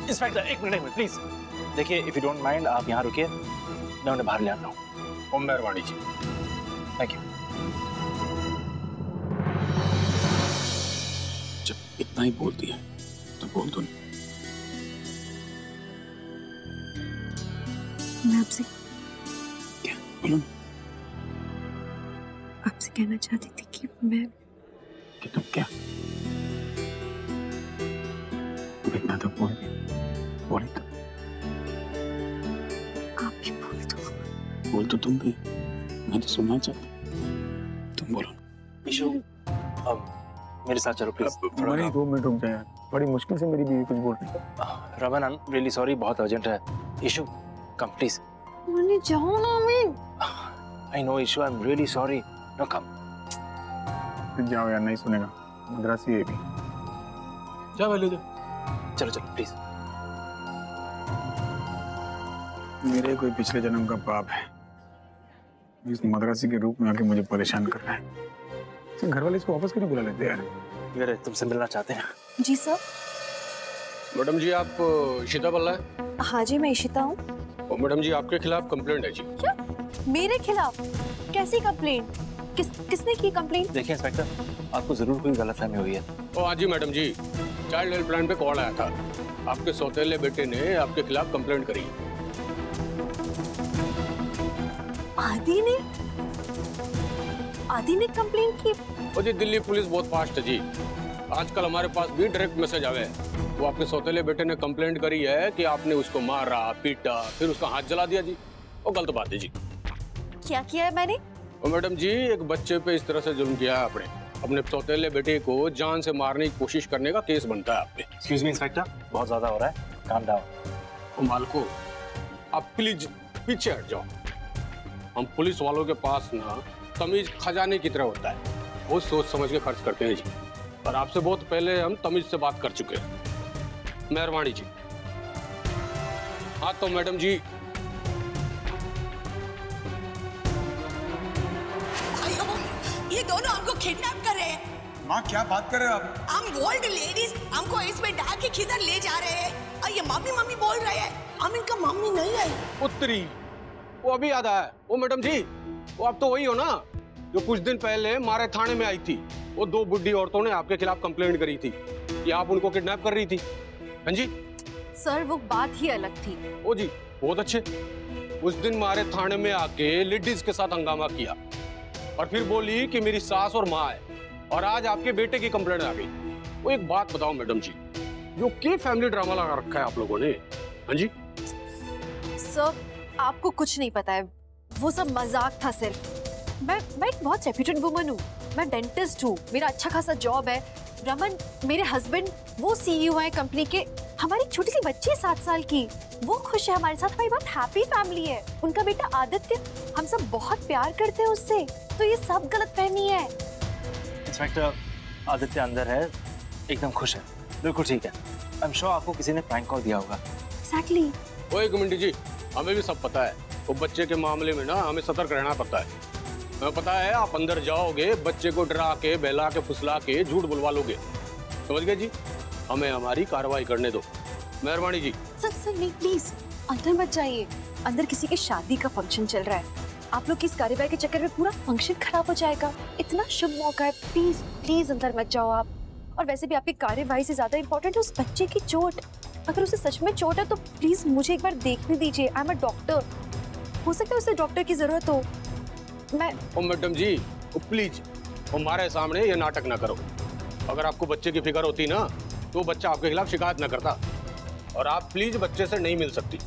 इंस्पेक्टर एक मिनट प्लीज। देखिए, इफ यू डोंट माइंड आप यहाँ रुकिए, मैं उन्हें बाहर ले आता हूँ। ओम मेहरबानी जी। Thank you. जब इतना ही बोल दिया तो बोल दो। मैं आपसे क्या बोलूं? आपसे कहना चाहती थी कि मैं कि तुम क्या? इतना तो बोल तो। आप भी बोल दो। बोल तो तुम भी, मैं तो सुनना चाहता। तुम बोलो। ईशु, मेरे साथ चलो प्लीज। बड़ी 2 मिनट रुक जाए, बड़ी मुश्किल से मेरी बीवी कुछ बोल रही है। Raman, I am really sorry, बहुत अर्जेंट है। Ishu come please. मैंने जाओ ना मैं। I know Ishu, I am really sorry. No come. जाओ यार, नहीं सुनेगा, मद्रासी है भी। जा वाले जा। चलो प्लीज। मेरे कोई पिछले जन्म का पाप है, इस मद्रासी के रूप में आके मुझे परेशान कर रहा है। घर वाले इसको वापस क्यों बुला लेते यार? मेरे तुमसे मिलना चाहते हैं। जी सर। मैडम जी, आप इशिता बल्ला है? हाँ जी, मैं इशिता हूँ। मैडम जी, आपके खिलाफ कंप्लेंट है जी। क्या? मेरे खिलाफ? कैसी कंप्लेंट? किसने की कंप्लेंट? देखिए इंस्पेक्टर, आपको जरूर कोई गलतफहमी हुई है। ओ हाँ जी मैडम जी, चाइल्ड हेल्पलाइन पे कॉल आया था। आपके सौतेले बेटे ने आपके खिलाफ कंप्लेंट करी। आदि ने कंप्लेंट की? ओ जी, दिल्ली पुलिस बहुत फास्ट है जी। आजकल हमारे पास भी डायरेक्ट मैसेज आवे। वो आपके सौतेले बेटे ने कंप्लेंट करी है कि आपने उसको मारा, पीटा, फिर उसका हाथ जला दिया जी। वो गलत बात है जी। क्या किया है मैंने? ओ मैडम जी, एक बच्चे पे इस तरह से जुल्म किया है आपने। अपने सौतेले बेटे को जान से मारने की कोशिश करने का केस बनता है आप पे। एक्सक्यूज मी इंस्पेक्टर, बहुत ज्यादा हो रहा है, काम डाउन। ओ मालको, आप प्लीज पीछे हट जाओ। हम पुलिस वालों के पास ना तमीज खजाने की तरह होता है, वो सोच समझ के खर्च करते हैं जी। और आपसे बहुत पहले हम तमीज से बात कर चुके हैं। मेहरबानी जी। हाँ तो मैडम जी, ये दोनों हमको किडनैप कर रहे हैं। माँ क्या बात कर रहे हो आप? हम ओल्ड लेडीज हमको इसमें डाल के किधर ले जा रहे हैं और ये मम्मी मम्मी बोल रहे हैं। हम इनका मम्मी नहीं है। उत्तरी, वो अभी याद आया। वो मैडम जी, वो आप तो वही हो ना जो कुछ दिन पहले मारे थाने में आई थी। वो 2 बुढ़ी औरतों ने आपके खिलाफ कंप्लेंट करी थी कि आप उनको किडनैप कर रही थी। हाँ जी सर, वो बात ही अलग थी। ओ जी, बहुत अच्छे। उस दिन मारे थाने में आके लेडीज के साथ हंगामा किया और फिर बोली कि मेरी सास और माँ है, और आज आपके बेटे की कंप्लेंट आ गई। वो एक बात बताओ मैडम जी, जो के फैमिली ड्रामा लगा रखा है आप लोगों ने। हाँ जी सर, आपको कुछ नहीं पता है, वो सब मजाक था सिर्फ। मैं एक बहुत रेप्यूटेड वुमन हूँ, मैं डेंटिस्ट हूँ, मेरा अच्छा खासा जॉब है। रमन मेरे हस्बैंड, वो सीईओ है कंपनी के। हमारी छोटी सी बच्ची है 7 साल की, वो खुश है हमारे साथ। हमारी बहुत हैप्पी फैमिली है। उनका बेटा आदित्य, हम सब बहुत प्यार करते हैं उससे। तो ये सब गलतफहमी है। इंस्पेक्टर, आदित्य अंदर है, एकदम खुश है, बिल्कुल ठीक है। आई एम श्योर आपको किसी ने प्रैंक कॉल दिया होगा। एक्जेक्टली। वो एक मिनट जी, हमें भी सब पता है। वो बच्चे के मामले में ना हमें सतर्क रहना पड़ता है। हमें पता है आप अंदर जाओगे, बच्चे को डरा के, बहला के, फुसला के झूठ बुलवा लोगे। समझ गए जी? हमें हमारी कार्रवाई करने दो। मेहरबानी जी। सर नहीं, प्लीज अंदर मत जाइए। अंदर किसी की शादी का फंक्शन चल रहा है। आप लोग की इस कार्यवाही के चक्कर में पूरा फंक्शन खराब हो जाएगा। इतना शुभ मौका है, प्लीज प्लीज अंदर मत जाओ आप। और वैसे भी आपकी कार्यवाही से ज्यादा इंपॉर्टेंट है उस बच्चे की चोट। अगर उसे सच में चोट है तो प्लीज मुझे एक बार देखने दीजिए। I am a doctor. हो सकता है उसे डॉक्टर की जरूरत हो। मैं ओ मैडम जी, प्लीज हमारे सामने ये नाटक ना करो। अगर आपको बच्चे की फिक्र होती ना तो बच्चा आपके खिलाफ शिकायत ना करता। और आप प्लीज बच्चे से नहीं मिल सकती,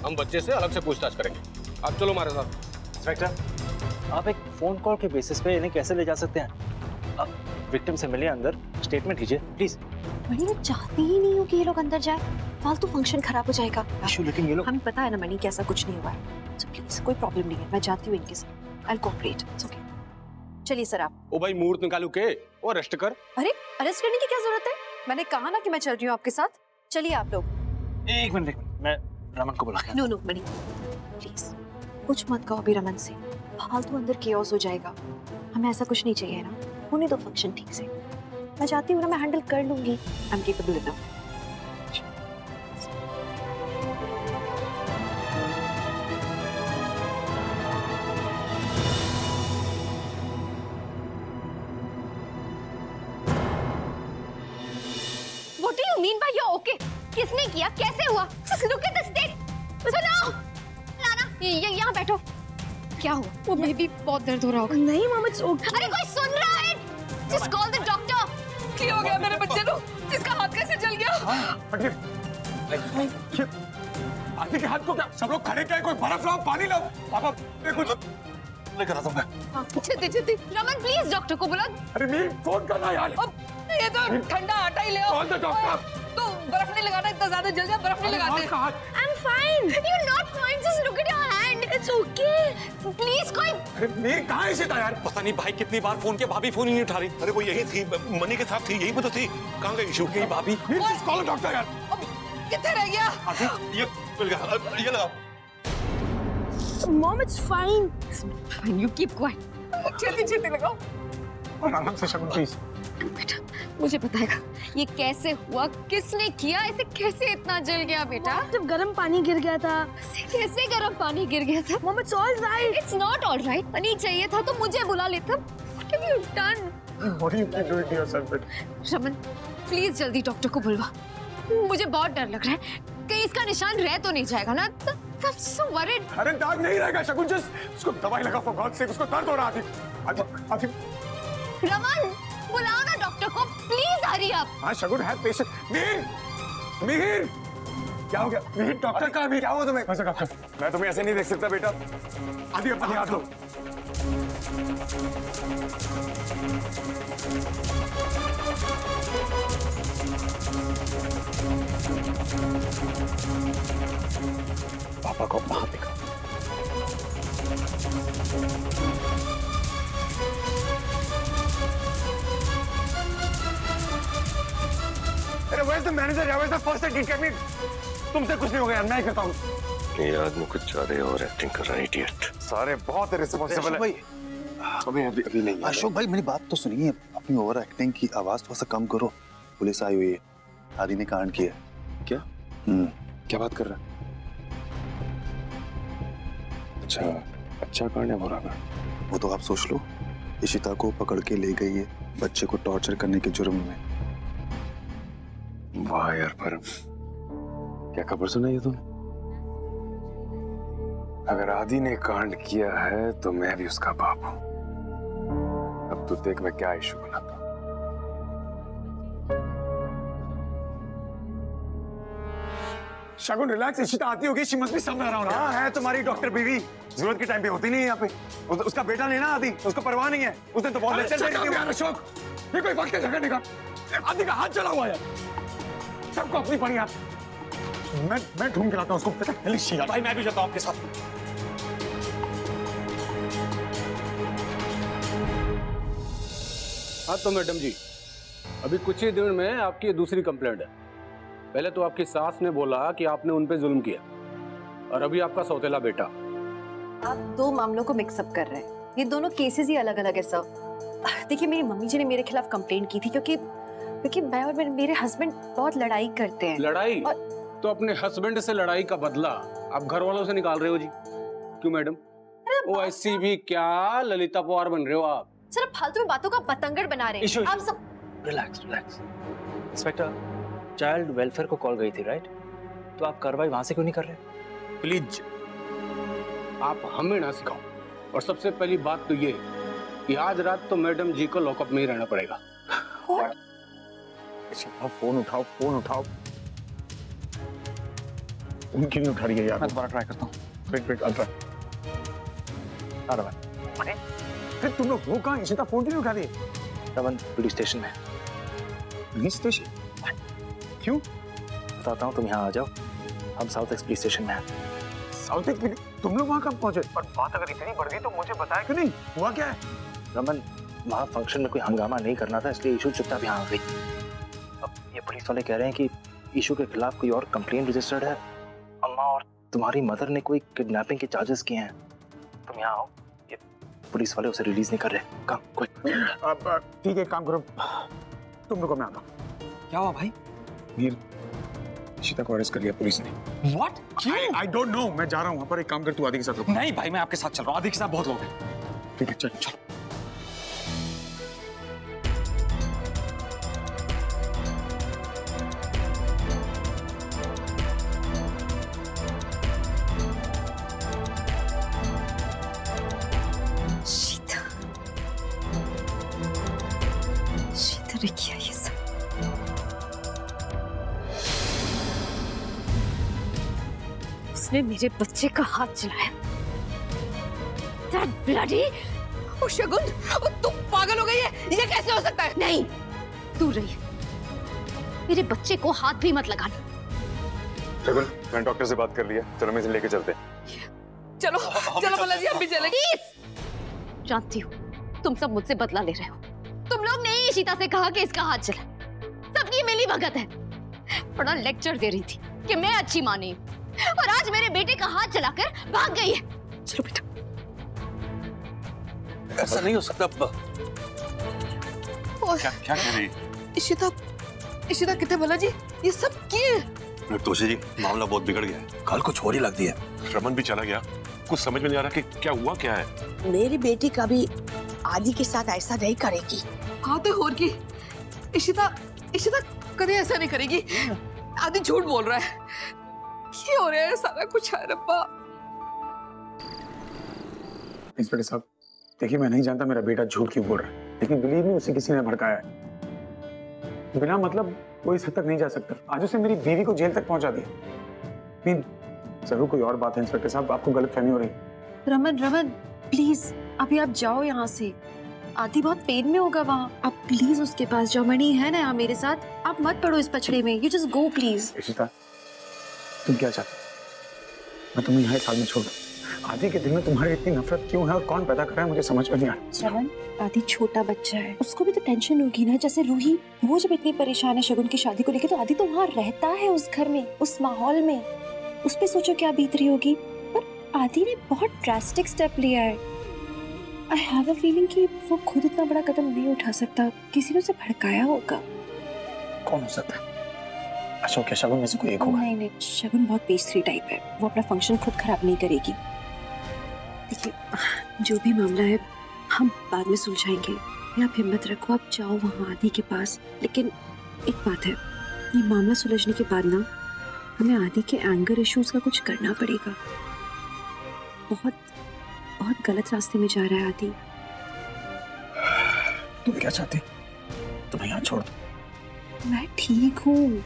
हम बच्चे से अलग से पूछताछ करेंगे। आप चलो हमारे साथ। इंस्पेक्टर, आप एक फोन कॉल के बेसिस पे इन्हें कैसे ले जा सकते हैं? आप विक्टिम से मिले, अंदर स्टेटमेंट कीजिए प्लीज। मणि, मैं चाहती ही नहीं हूँ कि ये लोग अंदर जाए, फालतू फंक्शन खराब हो जाएगा। लेकिन ये लोग, हमें पता है ना मणि कि ऐसा कुछ नहीं हुआ है, so प्लीज कोई प्रॉब्लम नहीं है, मैं जाती हूँ इनके साथ। I'll cooperate, it's okay। चलिए सर आप। ओ भाई मुहूर्त निकालू के और अरेस्ट कर। अरे अरेस्ट करने की क्या जरूरत है? मैंने कहा ना कि मैं चल रही हूँ आपके साथ। चलिए आप लोग। एक मिनट, मैं रमन को बुला के। नो मणि, प्लीज कुछ मत कहो अभी रमन से, फालतू अंदर केओस हो जाएगा। हमें ऐसा कुछ नहीं चाहिए ना, होने दो फंक्शन ठीक से। मैं चाहती हूँ ना, मैं हैंडल कर लूंगी। I am capable enough. What do you mean by you're okay? किसने किया? कैसे हुआ? Just look at this thing. सुनो, लाना, यहाँ बैठो। क्या हुआ? वो बेबी बहुत दर्द हो रहा होगा। नहीं मम्मा, it's okay। अरे कोई सुन रहा है? Just call the doctor। क्या हो गया मेरे बच्चे को? इसका हाथ कैसे जल गया? आदि के हाथ को क्या? सब लोग खड़े क्या? कोई बर्फ लाओ, पानी लाओ। पापा कुछ लेकर आता हूँ मैं। जल्दी रमन प्लीज डॉक्टर को बुला। अरे नहीं, फोन करना यार। ये तो ठंडा आटा ही ले आओ। कौन सा डॉक्टर? तो बर्फ नहीं लगाना, इतना ज्यादा जल जाए, बर्फ नहीं लगाते। I'm fine। You're not fine। Just look at your hand। It's okay। Please कोई। अरे नहीं, कहाँ है इशिता यार? पता नहीं भाई कितनी बार फोन किया, भाभी फोन ही नहीं उठा रही। अरे वो यही थी, मनी के साथ थी, यही पे तो थी। कहाँ गई इशू? गई भाभी। कॉल डॉक्टर यार। कितने रह गया? ये मिल गया, ये लगाओ। Mom, it's fine। Fine, you keep quiet। जल्दी लगाओ। आराम से शगुन प्लीज। बेटा मुझे बताएगा ये कैसे हुआ, किसने किया, इसे कैसे इतना जल गया बेटा? जब गर्म पानी गिर गया था। कैसे गर्म पानी गिर गया था? Mom, it's all right। It's not all right। पानी चाहिए था तो मुझे बुला लेता। What have you done? What are you doing to yourself, बेटा? रमन प्लीज जल्दी डॉक्टर को बुलवा, मुझे बहुत डर लग रहा है, कहीं इसका निशान रह तो नहीं जाएगा ना? I'm so worried। अरे दाग नहीं रहेगा शगुन, जस्ट उसको दवाई लगा for God's sake, उसको दर्द हो रहा है। आदि रमन बुलाओ ना डॉक्टर को प्लीज, हरी अप। हाँ शगुन है पेशेंट। मिहिर क्या हो गया? मिहिर डॉक्टर कहाँ है? क्या हुआ तुम्हें? डॉक्टर मैं तुम्हें ऐसे नहीं देख सकता बेटा। आदि अपना हाथ लो। पापा को वहां देखा। अरे where's the manager? Where's the first aid kit? तुमसे कुछ नहीं हो गया, मैं करता हूँ। ये आदमी कुछ ज्यादा और एक्टिंग कर रहा है, इडियट। सारे बहुत रिस्पॉन्सिबल है। अभी नहीं। अशोक भाई मेरी बात तो सुनिए, अपनी ओवर एक्टिंग की आवाज थोड़ा सा कम करो। पुलिस आई हुई है, आदि ने कांड किया। क्या? क्या बात कर रहा है? अच्छा कांड है बुरा कांड? वो तो आप सोच लो, इशिता को पकड़ के ले गई है बच्चे को टॉर्चर करने के जुर्म में। वाह यार परम, क्या खबर सुनाई है तुमने? अगर आदि ने कांड किया है तो मैं भी उसका बाप हूं। अब तो देख मैं क्या इशू बनाता हूं। शगुन रिलैक्स, इशिता आती होगी, she must be somewhere around. हाँ है तुम्हारी डॉक्टर बीवी, जरूरत के टाइम पे होती नहीं है यहाँ पे। उसका बेटा नहीं ना आदि, उसको परवाह नहीं है। उसने तो बहुत लेक्चर दे दिया। अशोक ये कोई वक्त का झगड़ने का? आदि का हाथ चला हुआ है, सबको अपनी पड़ी है। मैं ढूंढ के लाता हूँ उसको। भाई मैं भी जाता हूँ आपके साथ। हाँ तो मैडम जी, अभी कुछ ही दिन में आपकी दूसरी कंप्लेंट है। पहले तो आपकी सास ने बोला कि आपने उन पे जुल्म किया, और अभी आपका सौतेला बेटा। आप दो मामलों को मिक्सअप कर रहे हैं, ये दोनों केसेस ही अलग अलग है सर। देखिए मेरी मम्मी जी ने मेरे खिलाफ कंप्लेंट की थी क्योंकि मैं और मेरे हस्बैंड बहुत लड़ाई करते हैं। लड़ाई? तो अपने हस्बैंड से लड़ाई का बदला आप घर वालों से निकाल रहे हो जी। क्यों मैडम? ओ ऐसी भी क्या ललिता पवार बन रहे हो आप? सर आप फालतू में बातों का पतंगड़ बना रहे हैं। आप सब रिलैक्स। इंस्पेक्टर, चाइल्ड वेलफेयर को कॉल गई थी राइट? तो आप कार्रवाई वहां से क्यों नहीं कर रहे? प्लीज आप हमें ना सिखाओ। और सबसे पहली बात तो ये कि आज रात तो मैडम जी को लॉकअप में ही रहना पड़ेगा। फोन उठाओ, फोन उठाओ। उनकी नहीं उठा रही है यार। मैं दोबारा ट्राई करता हूँ। Wait, I'll try। अरे तुम लोग वो कहाँ? इशिता फोन क्यों नहीं उठा रही है? रमन पुलिस स्टेशन में। Police station? क्यों? बताता हूँ, तुम यहाँ आ जाओ। हम साउथ एक्स पुलिस स्टेशन में हैं। South x? तुम लोग वहाँ कब पहुँचे? पर बात अगर इतनी बढ़ गई तो मुझे बताया क्यों नहीं? हुआ क्या है? रमन, वहाँ फंक्शन में कोई हंगामा नहीं करना था, इसलिए ईशू चुपचाप यहाँ आ गई। अब ये पुलिस वाले कह रहे हैं कि ईशू के खिलाफ कोई और कंप्लेंट रजिस्टर्ड है। अम्मा और तुम्हारी मदर ने कोई किडनैपिंग के चार्जेस किए हैं। तुम यहाँ आओ, ये पुलिस वाले उसे रिलीज नहीं कर रहे। कम क्विक। अब ठीक है, काम करो, तुम रुको, मैं आता हूँ। क्या हुआ भाई? वीर, इशिता को अरेस्ट कर लिया पुलिस ने। What? क्यों? I don't know, मैं जा रहा हूँ वहाँ पर। एक काम कर, तू आदि के साथ रुक। नहीं भाई, मैं आपके साथ चल रहा हूँ। आदि के साथ बहुत लोग हैं। ठीक है, चल चल। शीता ने किया ये सब। उसने मेरे बच्चे का हाथ चलाया। That bloody! ओ शगुन, तुम पागल हो गई है? ये कैसे हो सकता है? नहीं, दूर रही। मेरे बच्चे को हाथ भी मत लगाना। शगुन, मैंने डॉक्टर से बात कर लिया, चलो मैं इसे लेके चलते हैं। चलो चलो भला जी, हम भी चलेंगे। जानती हूँ तुम सब मुझसे बदला ले रहे हो। तुम लोग ने ही ईशिता से कहा कि इसका हाथ चला। सबकी मिली भगत है। बड़ा लेक्चर दे रही थी कि मैं अच्छी माँ नहीं हूँ, और आज मेरे बेटे का हाथ चलाकर भाग गई है। चलो बेटा। ऐसा नहीं हो सकता। क्या कह रही? इशिता कितने भला जी, ये सब किए? तोशी जी, मामला बहुत बिगड़ गया है। कल को छोरी लगती है। रमन भी चला गया, कुछ समझ में नहीं आ रहा कि क्या हुआ क्या है। मेरी बेटी कभी आदि के साथ ऐसा नहीं करेगी। आते होर की इशिता कभी ऐसा नहीं करेगी। आदि झूठ बोल रहा है। ये हो रहा है सारा कुछ है रब्बा। इंस्पेक्टर साहब, देखिए मैं नहीं जानता मेरा बेटा झूठ क्यों बोल रहा है, लेकिन बिलीव मी उसे किसी ने भड़काया है। बिना मतलब वो इस हद तक नहीं जा सकता। आज उसे मेरी बीवी को जेल तक पहुंचा दिया। जरूर कोई और बात है इंस्पेक्टर साहब, आपको गलतफहमी हो रही। रमन प्लीज अभी आप जाओ यहाँ से। आदि बहुत पेन में होगा वहाँ। आप प्लीज उसके पास जाओ। मणि है ना यहाँ मेरे साथ। आप मत पड़ो इस पछड़े में। You just go please. Ishita, तुम क्या चाहते? मैं तुम्हें यहाँ साल में छोड़ दूं। आदि के दिल में तुम्हारे इतनी नफरत क्यों है और कौन पैदा कर रहा है, मुझे समझ में नहीं आ रहा। रमन, आदि छोटा बच्चा है, उसको भी तो टेंशन होगी ना। जैसे रूही, वो जब इतनी परेशान है शगुन की शादी को लेकर, तो आदि तो वहाँ रहता है उस घर में, उस माहौल में। उस पे सोचो क्या बीत रही होगी। पर आदि ने बहुत ड्रास्टिक स्टेप लिया है। आई हैव अ फीलिंग कि वो खुद इतना बड़ा कदम नहीं उठा सकता। किसी ने उसे भड़काया होगा। कौन हो सकता है? अशोक या शगुन में से कोई एक होगा। नहीं, शगुन बहुत पेज 3 टाइप है। वो अपना फंक्शन खुद खराब नहीं करेगी। देखिए, जो भी मामला है हम बाद में सुलझाएंगे। आप हिम्मत रखो, आप जाओ वहाँ आदि के पास। लेकिन एक बात है, ये मामला सुलझने के बाद ना हमें आदि के एंगर इश्यूज का कुछ करना पड़ेगा। बहुत बहुत गलत रास्ते में जा रहा है आदि। तुम क्या चाहती? तुम्हें यहाँ छोड़ दो। मैं ठीक हूँ।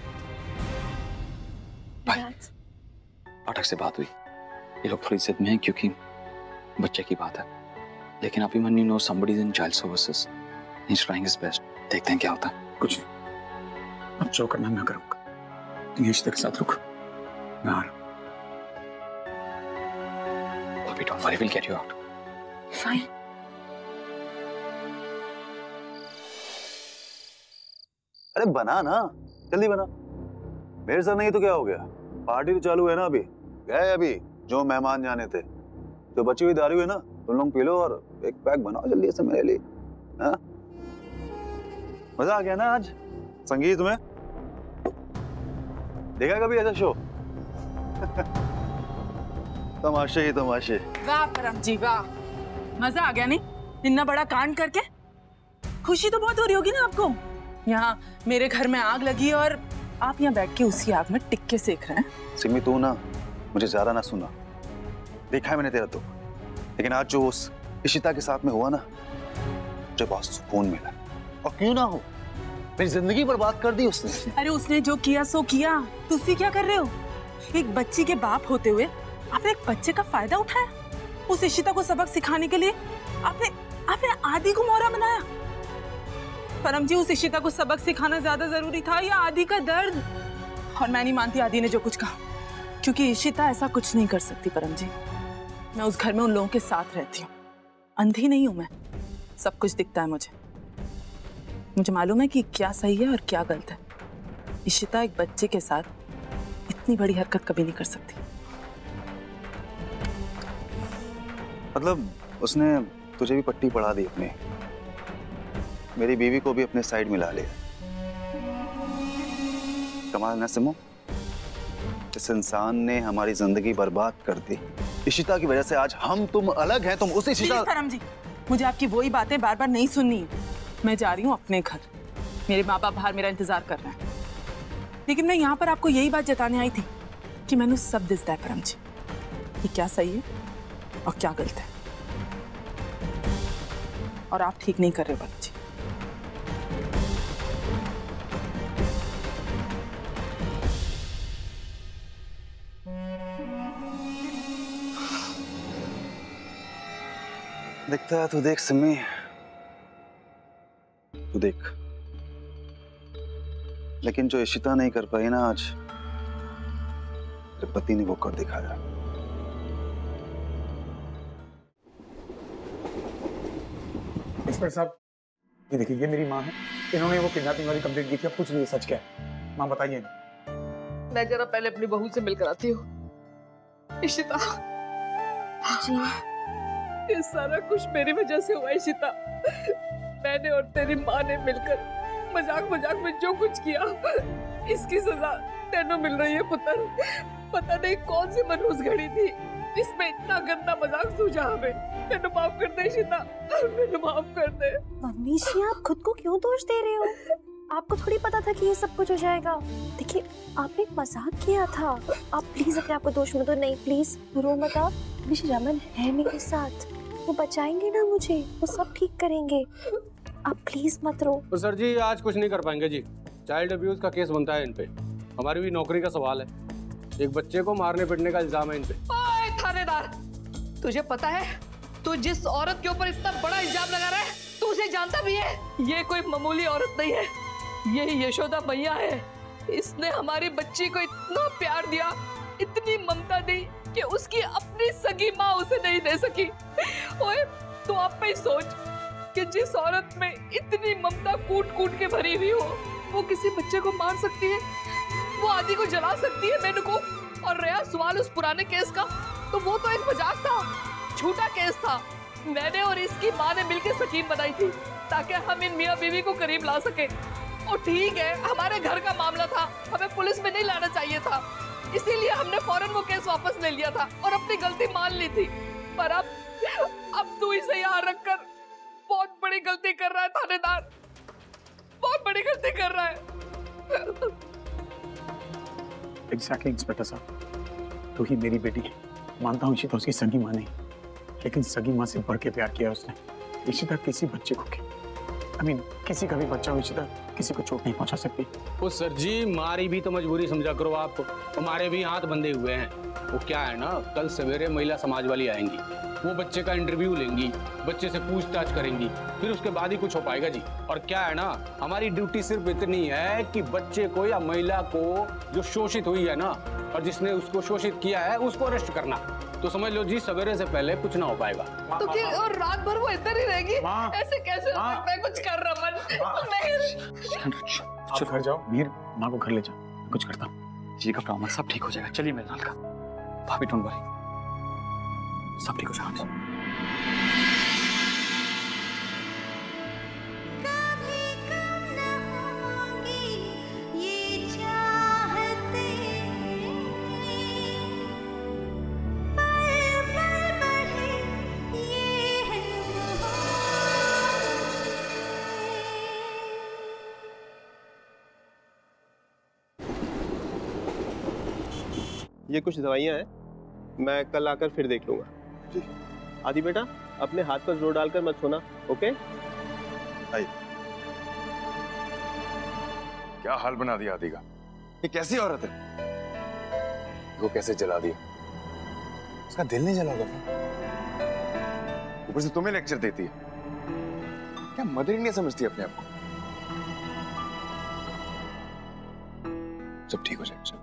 पाठक से बात हुई, ये लोग थोड़ी जिद में हैं क्योंकि बच्चे की बात है। लेकिन Abhimanyu no somebody is in child services. He's trying his best. देखते हैं क्या होता है। कुछ नहीं, अब जो करना मैं करूँगा। तुम इशिता के साथ रुको, मैं आ रहा हूँ। Don't worry, we'll get you out. Fine. अरे बना ना, जल्दी बना। मेरे साथ नहीं तो क्या हो गया? पार्टी तो चालू है ना। अभी गए अभी जो मेहमान जाने थे। जो बची हुई दारू है ना, तुम लोग पी लो और एक पैक बनाओ जल्दी से मेरे लिए। हाँ, मजा आ गया ना आज संगीत में? देखा कभी ऐसा शो? तमाशे ही तमाशे। वाह परम जी वाह, मजा आ गया नहीं? इतना बड़ा कांड करके खुशी तो बहुत हो रही होगी ना आपको। यहाँ मेरे घर में आग लगी और आप यहाँ बैठ के उसी आग में टिक्के सेक रहे हैं। सिमी तू ना मुझे ज्यादा ना सुना। देखा है मैंने तेरा दुख, लेकिन आज जो उस इशिता के साथ में हुआ ना, मुझे बहुत सुकून मिला। और क्यों ना हो, मेरी जिंदगी बर्बाद कर दी उसने। अरे उसने जो किया सो किया, तुसी क्या कर रहे हो? एक बच्ची के बाप होते हुए आपने एक बच्चे का फायदा उठाया। उस इशिता को सबक सिखाने के लिए आपने आदि को मोहरा बनाया। परम जी, उस इशिता को सबक सिखाना ज्यादा जरूरी था या आदि का दर्द? और मैं नहीं मानती आदि ने जो कुछ कहा, क्योंकि इशिता ऐसा कुछ नहीं कर सकती। परम जी, मैं उस घर में उन लोगों के साथ रहती हूँ, अंधी नहीं हूं मैं, सब कुछ दिखता है मुझे। मुझे मालूम है कि क्या सही है और क्या गलत है। इशिता एक बच्चे के साथ इतनी बड़ी हरकत कभी नहीं कर सकती। मतलब उसने तुझे भी पट्टी पढ़ा दी अपने, मेरी बीवी को भी अपने साइड मिला लिया। कमाल ना सिमो, इस इंसान ने हमारी जिंदगी बर्बाद कर दी। इशिता की वजह से आज हम तुम अलग हैं। तुम उसी इशिता। परम जी, मुझे आपकी वही बातें बार बार नहीं सुननी है। मैं जा रही हूँ अपने घर, मेरे माँ बाप बाहर मेरा इंतजार कर रहे हैं। लेकिन मैं यहाँ पर आपको यही बात जताने आई थी कि मैंने सब दिसता है परम जी, कि क्या सही है और क्या गलत है। और आप ठीक नहीं कर रहे परम जी। दिखता है तू देख सिमी, तू देख, लेकिन जो इशिता नहीं कर पाई ना आज, तेरे पति ने वो कर दिखाया। इंस्पेक्टर साहब, ये देखिए, ये मेरी माँ है। इन्होंने वो किडनैपिंग वाली कंप्लेंट की थी। अब कुछ नहीं, सच क्या है? माँ बताइए। मैं जरा पहले अपनी बहू से मिलकर आती हूँ। इशिता जी, ये सारा कुछ मेरी वजह से हुआ इशिता। मैंने और तेरी माँ ने मिलकर मजाक में जो कुछ किया, इसकी सजा तेनों मिल रही है पुत्र। पता नहीं कौन सी मनहूस घड़ी थी जिसमें इतना गंदा मजाक सूझा हमें। तेनू माफ कर दे इशिता, मेनू माफ कर दे। मम्मी जी, आप खुद को क्यों दोष दे रहे हो? आपको थोड़ी पता था कि ये सब कुछ हो जाएगा। देखिए, आपने एक मजाक किया था। आप प्लीज अपने आप को दोष मत दो। नहीं प्लीज रो मत आप। रमन है मेरे साथ, वो बचाएंगे ना मुझे, वो सब ठीक करेंगे। आप प्लीज मत रो। तो सर जी, आज कुछ नहीं कर पाएंगे जी। चाइल्ड अब्यूज का केस बनता है इन पे। हमारी भी नौकरी का सवाल है। एक बच्चे को मारने पीटने का इल्जाम है इन पे। ओए थानेदार, तुझे पता है तू जिस औरत के ऊपर इतना बड़ा इल्जाम लगा रहा है, तू उसे जानता भी है? ये कोई मामूली औरत नहीं है, ये यशोदा मैया है। इसने हमारी बच्ची को इतना प्यार दिया, इतनी ममता दी कि उसकी अपनी सगी माँ उसे नहीं दे सकी। ओए, तू आप पे ही सोच कि जिस औरत में इतनी ममता कूट कूट के भरी हुई हो, वो किसी बच्चे को मार सकती है, वो आदि को जला सकती है, मेनू को। और रहा सवाल उस पुराने केस का, तो वो तो एक मजाक था, झूठा केस था। मैंने और इसकी माँ ने मिलकर स्कीम बनाई थी ताकि हम इन मियाँ बीवी को करीब ला सके। और ठीक है, हमारे घर का मामला था, हमें पुलिस में नहीं लाना चाहिए था, इसीलिए हमने फौरन वो केस वापस ले लिया था और अपनी गलती मान ली थी। पर अब तू इसे यहाँ रखकर बहुत बड़ी गलती कर रहा है थानेदार, बहुत बड़ी गलती कर रहा है। एग्जैक्टली इंस्पेक्टर साहब, तो ही मेरी बेटी है। मानता हूँ इशिता उसकी सगी माँ नहीं, लेकिन सगी माँ से बढ़ के प्यार किया उसने। इशिता किसी बच्चे को किसी का भी बच्चा हो, इशिता किसी को चोट नहीं पहुंचा सकती। ओ सर जी, हमारी भी तो मजबूरी समझा करो आप। हमारे भी हाथ बंधे हुए हैं। वो क्या है ना, कल सवेरे महिला समाज वाली आएंगी, वो बच्चे का इंटरव्यू लेंगी, बच्चे से पूछताछ करेंगी, फिर उसके बाद ही कुछ हो पाएगा जी। और क्या है ना, हमारी ड्यूटी सिर्फ इतनी है कि बच्चे को या महिला को जो शोषित हुई है ना, और जिसने उसको शोषित किया है, उसको अरेस्ट करना। तो समझ लो जी, सवेरे से पहले कुछ ना हो पाएगा। तो कि और रात भर वो इधर ही रहेगी? ऐसे कैसे हो सकता है? कुछ कर रमन। आप घर जाओ, मीर माँ को घर ले जाओ, कुछ करता हूँ। जी घबराओ मत, सब ठीक हो जाएगा। चलिए मेरे नाल का भाभी, डोंट वरी, सब ठीक हो जाएगा। ये कुछ दवाइयाँ हैं, मैं कल आकर फिर देख लूंगा। आदि बेटा, अपने हाथ पर जोर डालकर मत सोना, ओके? आइए। क्या हाल बना दिया आदि का? ये कैसी औरत है? वो कैसे जला दिया? उसका दिल नहीं जला होगा। ऊपर से तुम्हें लेक्चर देती है। क्या मदर इंडिया समझती है अपने आप को? सब ठीक हो जाएगा।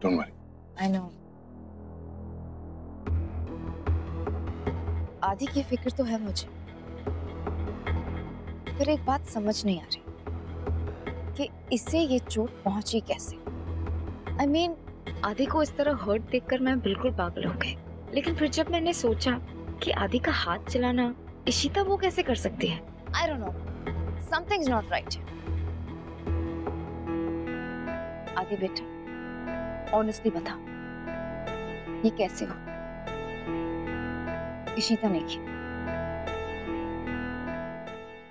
Don't worry. I know. आदि की फिक्र तो है मुझे, पर एक बात समझ नहीं आ रही कि इससे ये चोट पहुंची कैसे। I mean, आदि को इस तरह हर्ट देखकर मैं बिल्कुल पागल हो गई। लेकिन फिर जब मैंने सोचा कि आदि का हाथ चलाना इशिता वो कैसे कर सकती है? I don't know. Something's not right. आदि बेटा, ऑनेस्टली बता, ये कैसे हो? इशिता ने की।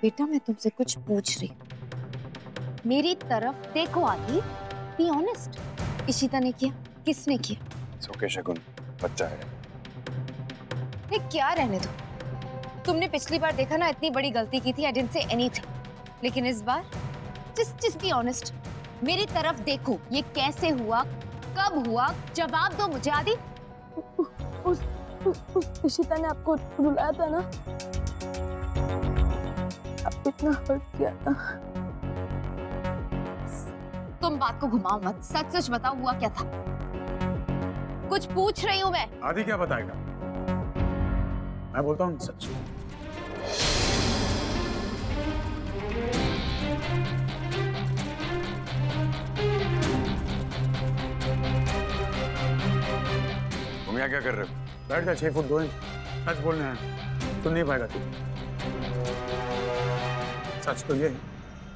बेटा मैं तुमसे कुछ पूछ रही हूँ, मेरी तरफ देखो आदि, बी ऑनेस्ट। इशिता ने किया? किसने किया? ओके शगुन, बच्चा है। ये क्या रहने दो। तुमने पिछली बार देखा ना, इतनी बड़ी गलती की थी, आई डिडंट से एनीथिंग। लेकिन इस बार जस्ट बी ऑनेस्ट, मेरी तरफ देखो, ये कैसे हुआ, कब हुआ, जवाब दो मुझे आदि। उस इशिता ने आपको रुलाया था ना, आप इतना हर्ट किया था। तुम बात को घुमाओ मत, सच सच बताओ हुआ क्या था। कुछ पूछ रही हूँ मैं। आदि क्या बताएगा? मैं बोलता हूँ सच। तुम यहाँ क्या कर रहे हो? बैठ जा, 6 फुट 2 इंच। सच बोलने हैं, सुन नहीं पाएगा तू। सच तो ये है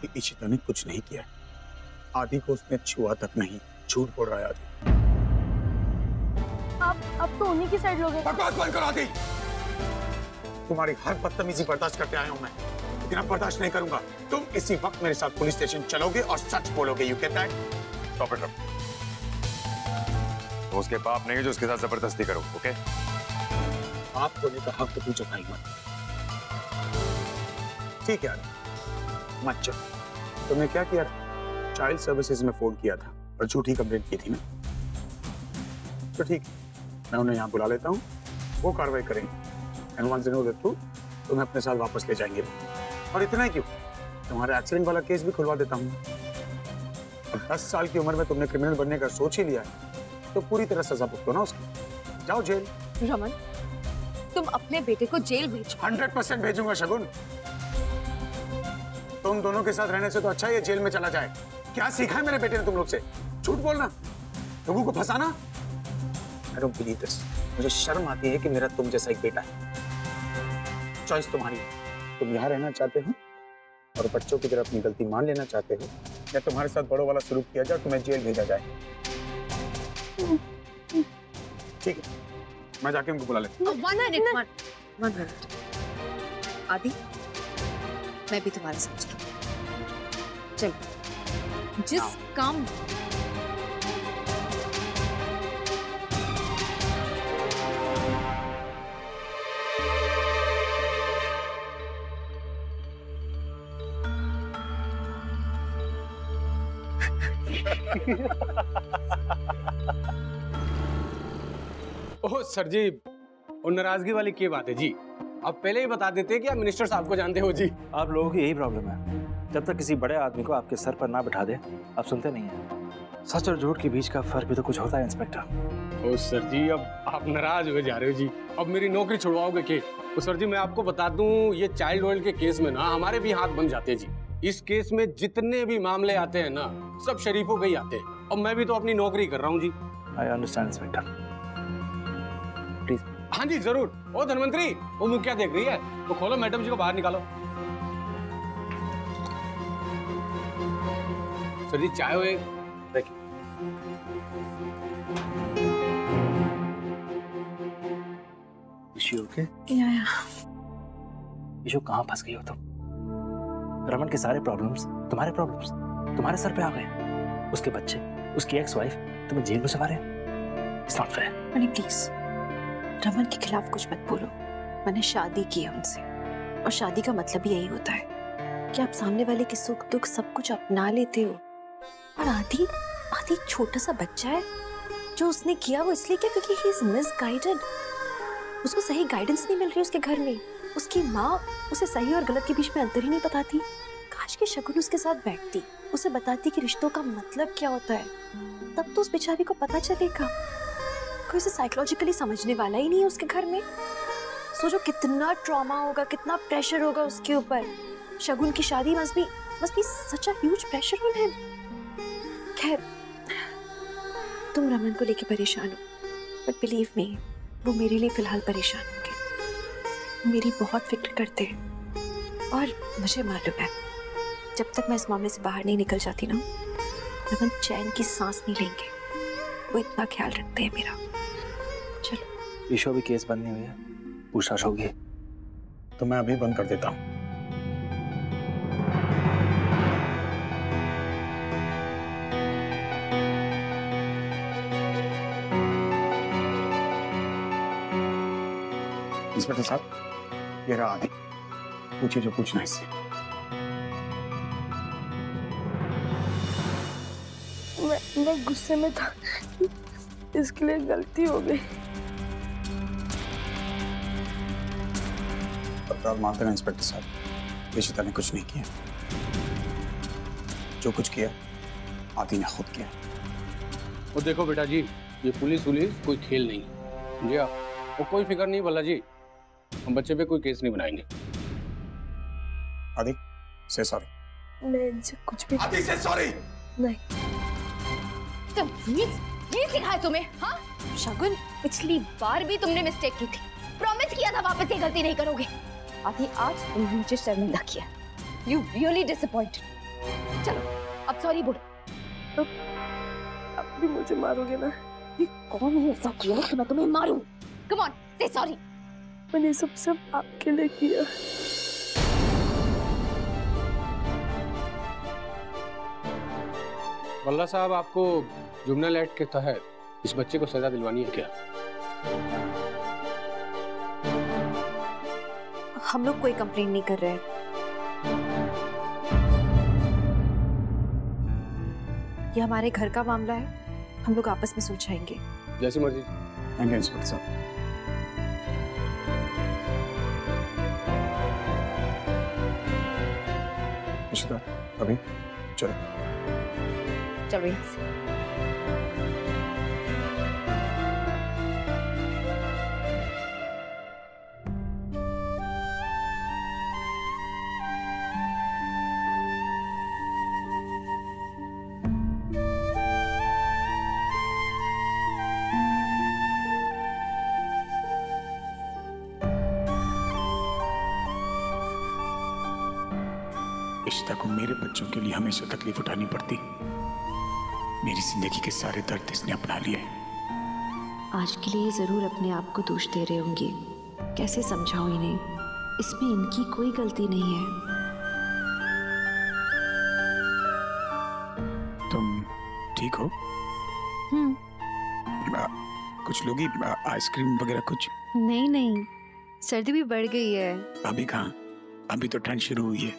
कि इशिता ने कुछ नहीं किया। आदि को उसने छुआ तक नहीं। झूठ बोल रहा है आदि। आप तो उन्हीं की साइड लोगे। बकवास बंद करो आदि। तुम्हारी हर बदतमीजी बर्दाश्त करते आया हूं मैं, लेकिन अब बर्दाश्त नहीं करूंगा। तुम इसी वक्त मेरे साथ पुलिस स्टेशन चलोगे और सच बोलोगे। You get that? Stop it. तो उसके बाप नहीं है जो उसके साथ जबरदस्ती करो, ओके? आप होने का हक तो तू जताई मत। ठीक है आदि, मत चलो। तुमने क्या किया था? चाइल्ड सर्विसेज में फोन किया था और झूठी कंप्लेंट की थी ना? तो ठीक, मैं उन्हें यहाँ बुला लेता हूँ, वो कार्रवाई करेंगे। And once they know the truth, तुम्हें अपने साथ वापस ले जाएंगे। और इतना ही क्यों, तुम्हारे एक्सीडेंट वाला केस भी खुलवा देता हूँ। अब 10 साल की उम्र में तुमने क्रिमिनल बनने का सोच ही लिया है, तो पूरी तरह सजा भुगतो ना उसकी। जाओ जेल। रमन, तुम अपने बेटे को जेल भेजो। 100% भेजूंगा शगुन। तुम दोनों के साथ रहने से तो अच्छा ये जेल में चला जाए। क्या सीखा है मेरे बेटे ने तुम लोग से? झूठ बोलना, लोगों को फंसाना। I don't believe this. मुझे शर्म आती है कि मेरा तुम जैसा एक बेटा है। चॉइस तुम्हारी है। तुम यहाँ रहना चाहते हो और बच्चों की तरह अपनी गलती मान लेना चाहते हो, या तुम्हारे साथ बड़ों वाला सलूक किया जाए, तुम्हें जेल भेजा जाए। ठीक है, मैं जाके उनको बुला लेता हूँ। One minute. आदि, मैं भी तुम्हारे साथ चलूं। चलो, जिस काम ओह सर जी, और नाराजगी वाली क्या बात है जी? आप पहले ही बता देते कि आप मिनिस्टर साहब को जानते हो जी। आप लोगों की यही प्रॉब्लम है, जब तक किसी बड़े आदमी को आपके सर पर ना बिठा दे आप सुनते नहीं हैं। सच और झूठ के बीच का फर्क भी तो कुछ होता है इंस्पेक्टर। ओ सर जी, अब आप नाराज हो जा रहे हो जी। अब मेरी नौकरी छुड़वाओगे के? तो सर जी मैं आपको बता दूं, ये चाइल्ड वेल के केस में ना हमारे भी हाथ बन जाते हैं जी। इस केस में जितने भी मामले आते हैं ना, सब शरीफों के ही आते हैं। अब मैं भी तो अपनी नौकरी कर रहा हूँ जी। I understand inspector, please. हाँ जी जरूर। ओ धनवंतरी, वो मुंह क्या देख रही है? तो खोलो, मैडम जी को बाहर निकालो। सर जी चाय हुए देखिए। Issue okay? इशू कहाँ फंस गई हो तुम? रमन के सारे प्रॉब्लम्स तुम्हारे प्रॉब्लम्स तुम्हारे सर पे आ गए। उसके बच्चे, उसकी एक्स वाइफ तुम्हें जेल में चला रहे हैं। It's not fair. Money please, Raman के खिलाफ कुछ मत बोलो। मैंने शादी की है उनसे, और शादी का मतलब यही होता है कि आप सामने वाले के सुख दुख सब कुछ अपना लेते हो। और आदि एक छोटा सा बच्चा है, जो उसने किया वो इसलिए क्या क्योंकि ही इज मिसगाइडेड। उसको सही गाइडेंस नहीं मिल रही उसके घर में। उसकी माँ उसे सही और गलत के बीच में अंतर ही नहीं बताती। काश की शगुन उसके साथ बैठती, उसे बताती कि रिश्तों का मतलब क्या होता है, तब तो उस बेचारी को पता चलेगा। कोई उसे साइकोलॉजिकली समझने वाला ही नहीं है उसके घर में। सोचो कितना ट्रॉमा होगा, कितना प्रेशर होगा उसके ऊपर। शगुन की शादी must be such a huge pressure on him। खैर, तुम रमन को लेके परेशान हो, बट बिलीव मी, वो मेरे लिए फिलहाल परेशान होंगे। मेरी बहुत फिक्र करते हैं, और मुझे मालूम है जब तक मैं इस मामले से बाहर नहीं निकल जाती ना, रमन चैन की सांस नहीं लेंगे। वो इतना ख्याल रखते हैं मेरा। चलो। ईशो भी केस बंद नहीं हुई है, पूछताछ होगी। तो मैं अभी बंद कर देता हूँ। इंस्पेक्टर साहब, ये रहा आदि, पूछिए जो पूछना है इससे। मैं गुस्से में था, इसके लिए गलती हो गई। पड़ताल मानते हैं इंस्पेक्टर साहब, इशिता ने कुछ नहीं किया। जो कुछ किया आदि ने खुद किया। और देखो बेटा जी, ये पुलिस कोई खेल नहीं, समझे आप? और कोई फिक्र नहीं भला जी, हम बच्चे पे कोई केस नहीं बनाएंगे। आदि से सॉरी। मैं इनसे कुछ भी आदि से सॉरी नहीं। तो ये सिखाया तुम्हें? हाँ शगुन, पिछली बार भी तुमने मिस्टेक की थी, प्रॉमिस किया था वापस ये गलती नहीं करोगे। आदि आज तुमने मुझे शर्मिंदा किया। You really disappointed. चलो अब सॉरी बोलो। अब भी मुझे मारोगे ना? ये कौन है ऐसा किया कि मैं तुम्हें मारूं? कम ऑन से सॉरी। मैंने सब आपके लिए किया। वल्ला साहब, आपको जुर्नल एक्ट के तहत इस बच्चे को सजा दिलवानी है क्या? हम लोग कोई कंप्लेंट नहीं कर रहे हैं। ये हमारे घर का मामला है, हम लोग आपस में सुलझाएंगे। जैसी मर्जी। थैंक यू इंस्पेक्टर साहब। इशिता, अभी चलो। चलो यहाँ से। इशिता को मेरे बच्चों के लिए हमेशा तकलीफ उठानी पड़ती। मेरी जिंदगी के सारे दर्द इसने अपना लिए। आज के लिए जरूर अपने आप को दोष दे रहे होंगे। कैसे समझाऊं इन्हें, इसमें इनकी कोई गलती नहीं है। तुम ठीक हो? कुछ लोगी आइसक्रीम वगैरह कुछ? नहीं, सर्दी भी बढ़ गई है। अभी कहाँ, अभी तो ठंड शुरू हुई है।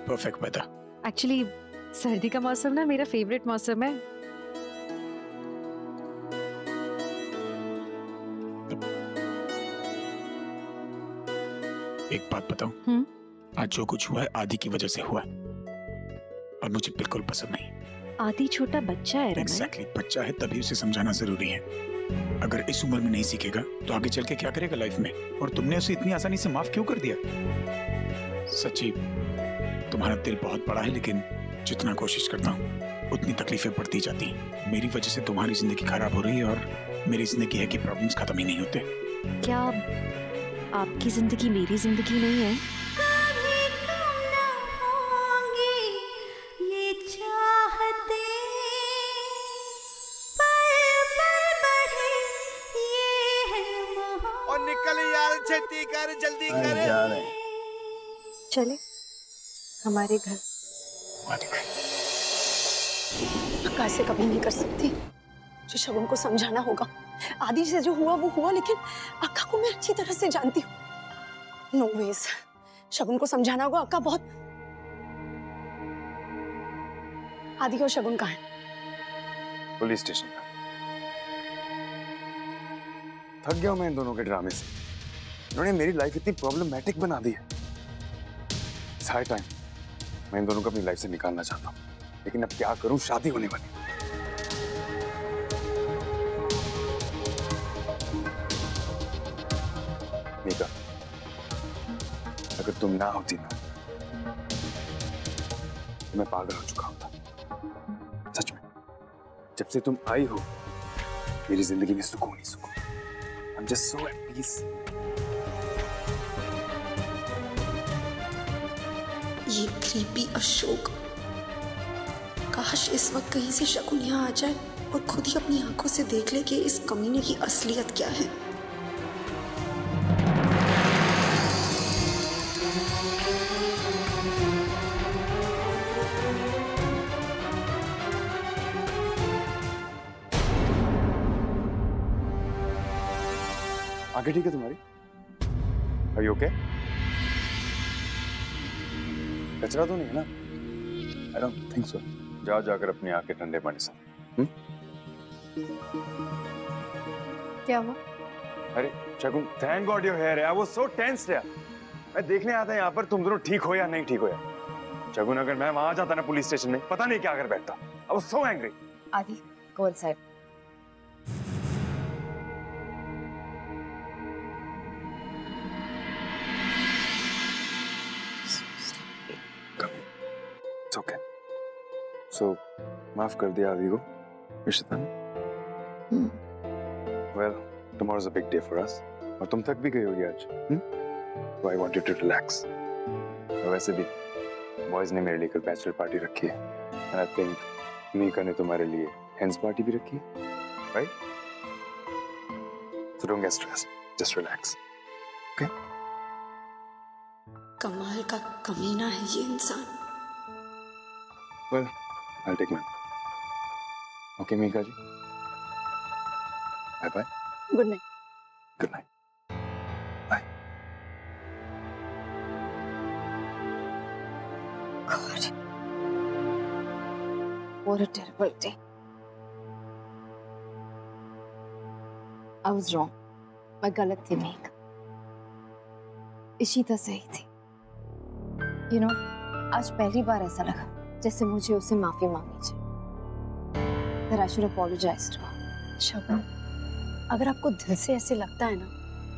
Perfect weather. एक्चुअली सर्दी का मौसम ना मेरा फेवरेट मौसम है। एक बात बताऊं? आज जो कुछ हुआ है आदि की वजह से हुआ है, और मुझे बिल्कुल पसंद नहीं। आदि छोटा बच्चा है। एग्जैक्टली, बच्चा है तभी उसे समझाना जरूरी है। अगर इस उम्र में नहीं सीखेगा तो आगे चल के क्या करेगा लाइफ में? और तुमने उसे इतनी आसानी से माफ क्यों कर दिया? सच्ची तुम्हारा दिल बहुत बड़ा है, लेकिन जितना कोशिश करता हूँ उतनी तकलीफें बढ़ती जाती हैं। मेरी वजह से तुम्हारी जिंदगी खराब हो रही है, और मेरी जिंदगी है कि प्रॉब्लम्स खत्म ही नहीं होते। क्या आपकी जिंदगी मेरी जिंदगी नहीं है? और निकल यार, छेती कर, जल्दी कर। चले हमारे घर। आकाश से कभी नहीं कर सकती। मुझे शगुन को समझाना होगा। आदि से जो हुआ वो हुआ, लेकिन अक्का को मैं अच्छी तरह से जानती हूँ। नो वेज, शगुन को समझाना होगा। अक्का बहुत। आदि और शगुन कहाँ है? पुलिस स्टेशन पर। थक गया हूं मैं इन दोनों के ड्रामे से। इन्होंने मेरी लाइफ इतनी प्रॉब्लमेटिक बना दी है। इट्स हाई टाइम मैं इन दोनों को अपनी लाइफ से निकालना चाहता हूँ, लेकिन अब क्या करूं, शादी होने वाली। मीका, अगर तुम ना होती ना तो मैं पागल हो चुका होता। सच में, जब से तुम आई हो मेरी जिंदगी में सुकून ही सुकून। I'm just so at peace. ये क्रीपी अशोक, काश इस वक्त कहीं से शगुन यहाँ आ जाए और खुद ही अपनी आंखों से देख ले कि इस कमीने की असलियत क्या है। आगे ठीक है तुम्हारी? Are you okay? कचरा तो नहीं है ना? I don't think so. जाकर अपनी आंखें ठंडे पानी से। क्या हुआ? अरे शगुन, thank God you're here. I was so tensed यार। मैं देखने आता यहाँ पर तुम दोनों ठीक हो या नहीं ठीक हो यार। शगुन, अगर मैं वहां जाता ना पुलिस स्टेशन में, पता नहीं क्या कर बैठता। I was so angry. आदि, go inside. It's okay. So, माफ कर दिया आदि को, इशिता ने? Well, tomorrow's a big day for us. और तुम थक भी गई होगी आज, So I want you to relax. और वैसे भी, boys ने मेरे लिए कल बैचलर पार्टी रखी है, and I think मीका ने तुम्हारे लिए hens पार्टी भी रखी है, right? So don't get stressed. Just relax. Okay? कमाल का कमीना है ये इंसान। Well, I'll take mine. Okay, Meeka ji. Bye bye. Good night. Good night. Bye. God. What a terrible day. I was wrong. मैं गलत थी मेघ। इशिता सही थी। You know, आज पहली बार ऐसा लगा जैसे मुझे उससे माफी मांगनी चाहिए। That I should apologize to her. शगुन, अगर आपको दिल से ऐसे लगता है ना,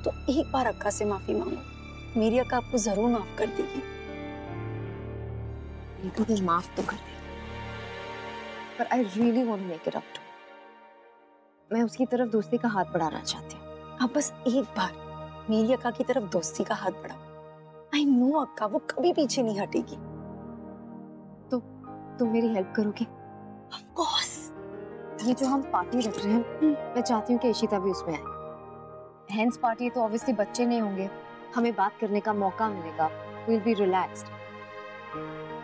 तो एक बार अक्का से माफी मांगो। मेरी अक्का आपको जरूर माफ कर देगी। मीका को माफ तो कर देगी, पर I really want to make it up to her. मैं उसकी तरफ दोस्ती का हाथ बढ़ाना चाहती हूँ। आप बस एक बार मेरी अक्का की तरफ दोस्ती का हाथ बढ़ाओ। I know अक्का वो कभी पीछे नहीं हटेगी। तो तुम मेरी हेल्प करोगी? Of course. ये जो हम पार्टी रख रहे हैं, मैं चाहती हूँ कि इशिता भी उसमें आए। हेंस पार्टी है तो ऑब्वियसली बच्चे नहीं होंगे, हमें बात करने का मौका मिलेगा। We'll be relaxed.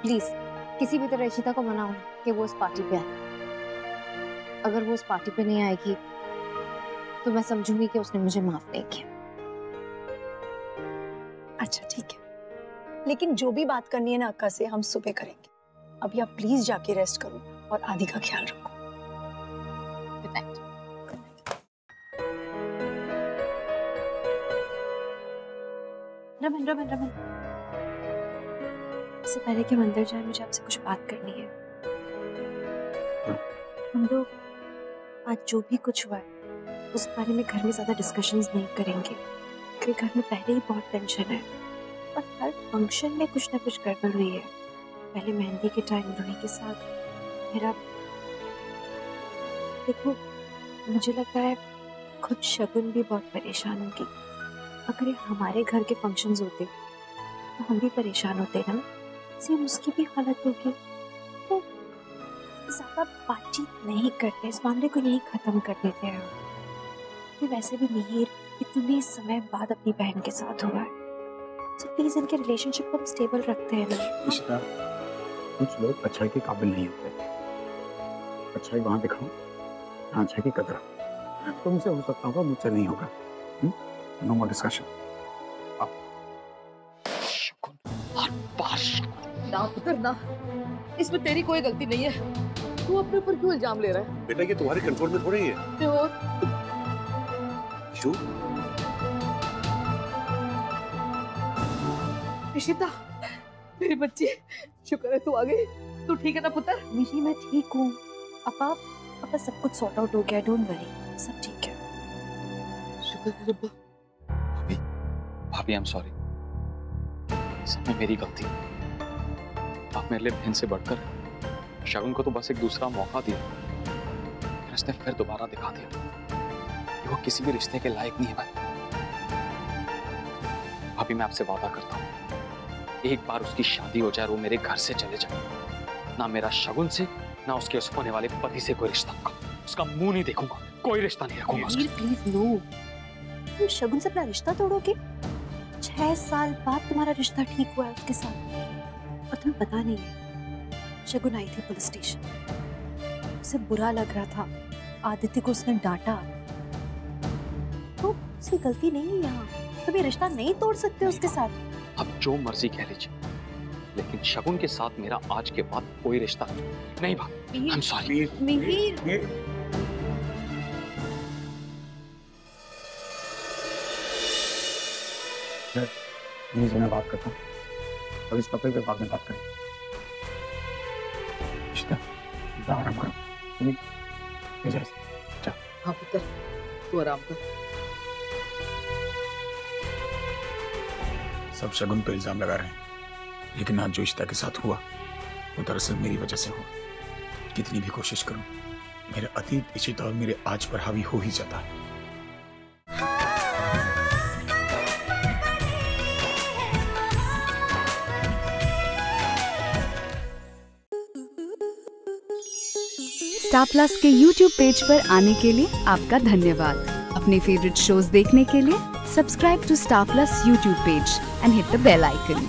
प्लीज किसी भी तरह इशिता को मनाओ कि वो उस पार्टी पे आए। अगर वो उस पार्टी पे नहीं आएगी तो मैं समझूंगी कि उसने मुझे माफ नहीं किया। अच्छा ठीक है, लेकिन जो भी बात करनी है ना अक्का से, हम सुबह करेंगे। अभी आप प्लीज जाके रेस्ट करो और आदि का ख्याल रखो। Good night. रमन रमन रमन, इससे पहले कि हम अंदर जाए मुझे आपसे कुछ बात करनी है। हम लोग आज जो भी कुछ हुआ है उस बारे में घर में ज्यादा डिस्कशंस नहीं करेंगे, क्योंकि घर में पहले ही बहुत टेंशन है और हर फंक्शन में कुछ ना कुछ गड़बड़ हुई है। पहले मेहंदी के टाइम रोनी के साथ, फिर अब देखो, मुझे लगता है खुद शगुन भी बहुत परेशान होगी। अगर ये हमारे घर के फंक्शंस होते तो हम भी परेशान होते ना, सेम उसकी भी हालत होगी। तो ज्यादा बातचीत नहीं करते, इस मामले को यही खत्म कर देते हैं। कि वैसे भी मिहिर इतने समय बाद अपनी बहन के साथ हुआ है, तो प्लीज इनके रिलेशनशिप को हम स्टेबल रखते हैं ना। इशिता, कुछ लोग अच्छाई के काबिल नहीं होते। अच्छाई वहां दिखाओ हाँ की कदर तुमसे हो सकता होगा, मुझसे नहीं होगा। No more discussion. ना पुत्र ना, इसमें तेरी कोई गलती नहीं है। तू अपने ऊपर क्यों इल्जाम ले रहा है? बेटा ये तुम्हारे कंट्रोल में थोड़ी है। और इशिता मेरी बच्ची, शुक्र है तू आ गई। तू ठीक है ना पुत्र? मिशी मैं ठीक हूँ। अपा सब कुछ सॉर्ट आउट हो गया, डोंट वरी, सब ठीक है। शुक्र है रब्बा। भाभी आई एम सॉरी, सब में मेरी गलती। आप मेरे लिए बहन से बढ़कर शगुन को तो बस एक दूसरा मौका दिया, रिश्ते फिर दोबारा दिखा दिया कि वो किसी भी रिश्ते के लायक नहीं है। भाभी मैं आपसे वादा करता हूँ, एक बार उसकी शादी हो जाए, वो मेरे घर से चले जाए, ना मेरा शगुन से ना उसके उस होने वाले पति से कोई रिश्ता होगा। उसका मुंह नहीं देखूंगा, कोई रिश्ता नहीं रखूंगा। प्लीज नो, तुम शगुन से अपना रिश्ता तोड़ोगे? 6 साल बाद तुम्हारा रिश्ता ठीक हुआ है उसके साथ, और तुम्हें पता नहीं है शगुन आई थी पुलिस स्टेशन, उसे बुरा लग रहा था, आदित्य को उसने डांटा, तो उसकी गलती नहीं है यहाँ। तुम ये रिश्ता नहीं तोड़ सकते उसके साथ। अब जो मर्जी कह लीजिए, लेकिन शगुन के साथ मेरा आज के बाद कोई रिश्ता नहीं। भाभी आई एम सॉरी। मैं बात करता हूँ, अब इस टॉपिक पे बाद में बात करें। आराम करो। हाँ पुत्र, तू आराम कर। सब शगुन पे इल्जाम लगा रहे हैं, लेकिन आज जो इशिता के साथ हुआ वो दरअसल मेरी वजह से हुआ। कितनी भी कोशिश करूं, मेरे अतीत इशिता और मेरे आज पर हावी हो ही जाता है। स्टार प्लस के YouTube पेज पर आने के लिए आपका धन्यवाद। अपने फेवरेट शोज देखने के लिए subscribe to Star Plus YouTube page and hit the bell icon.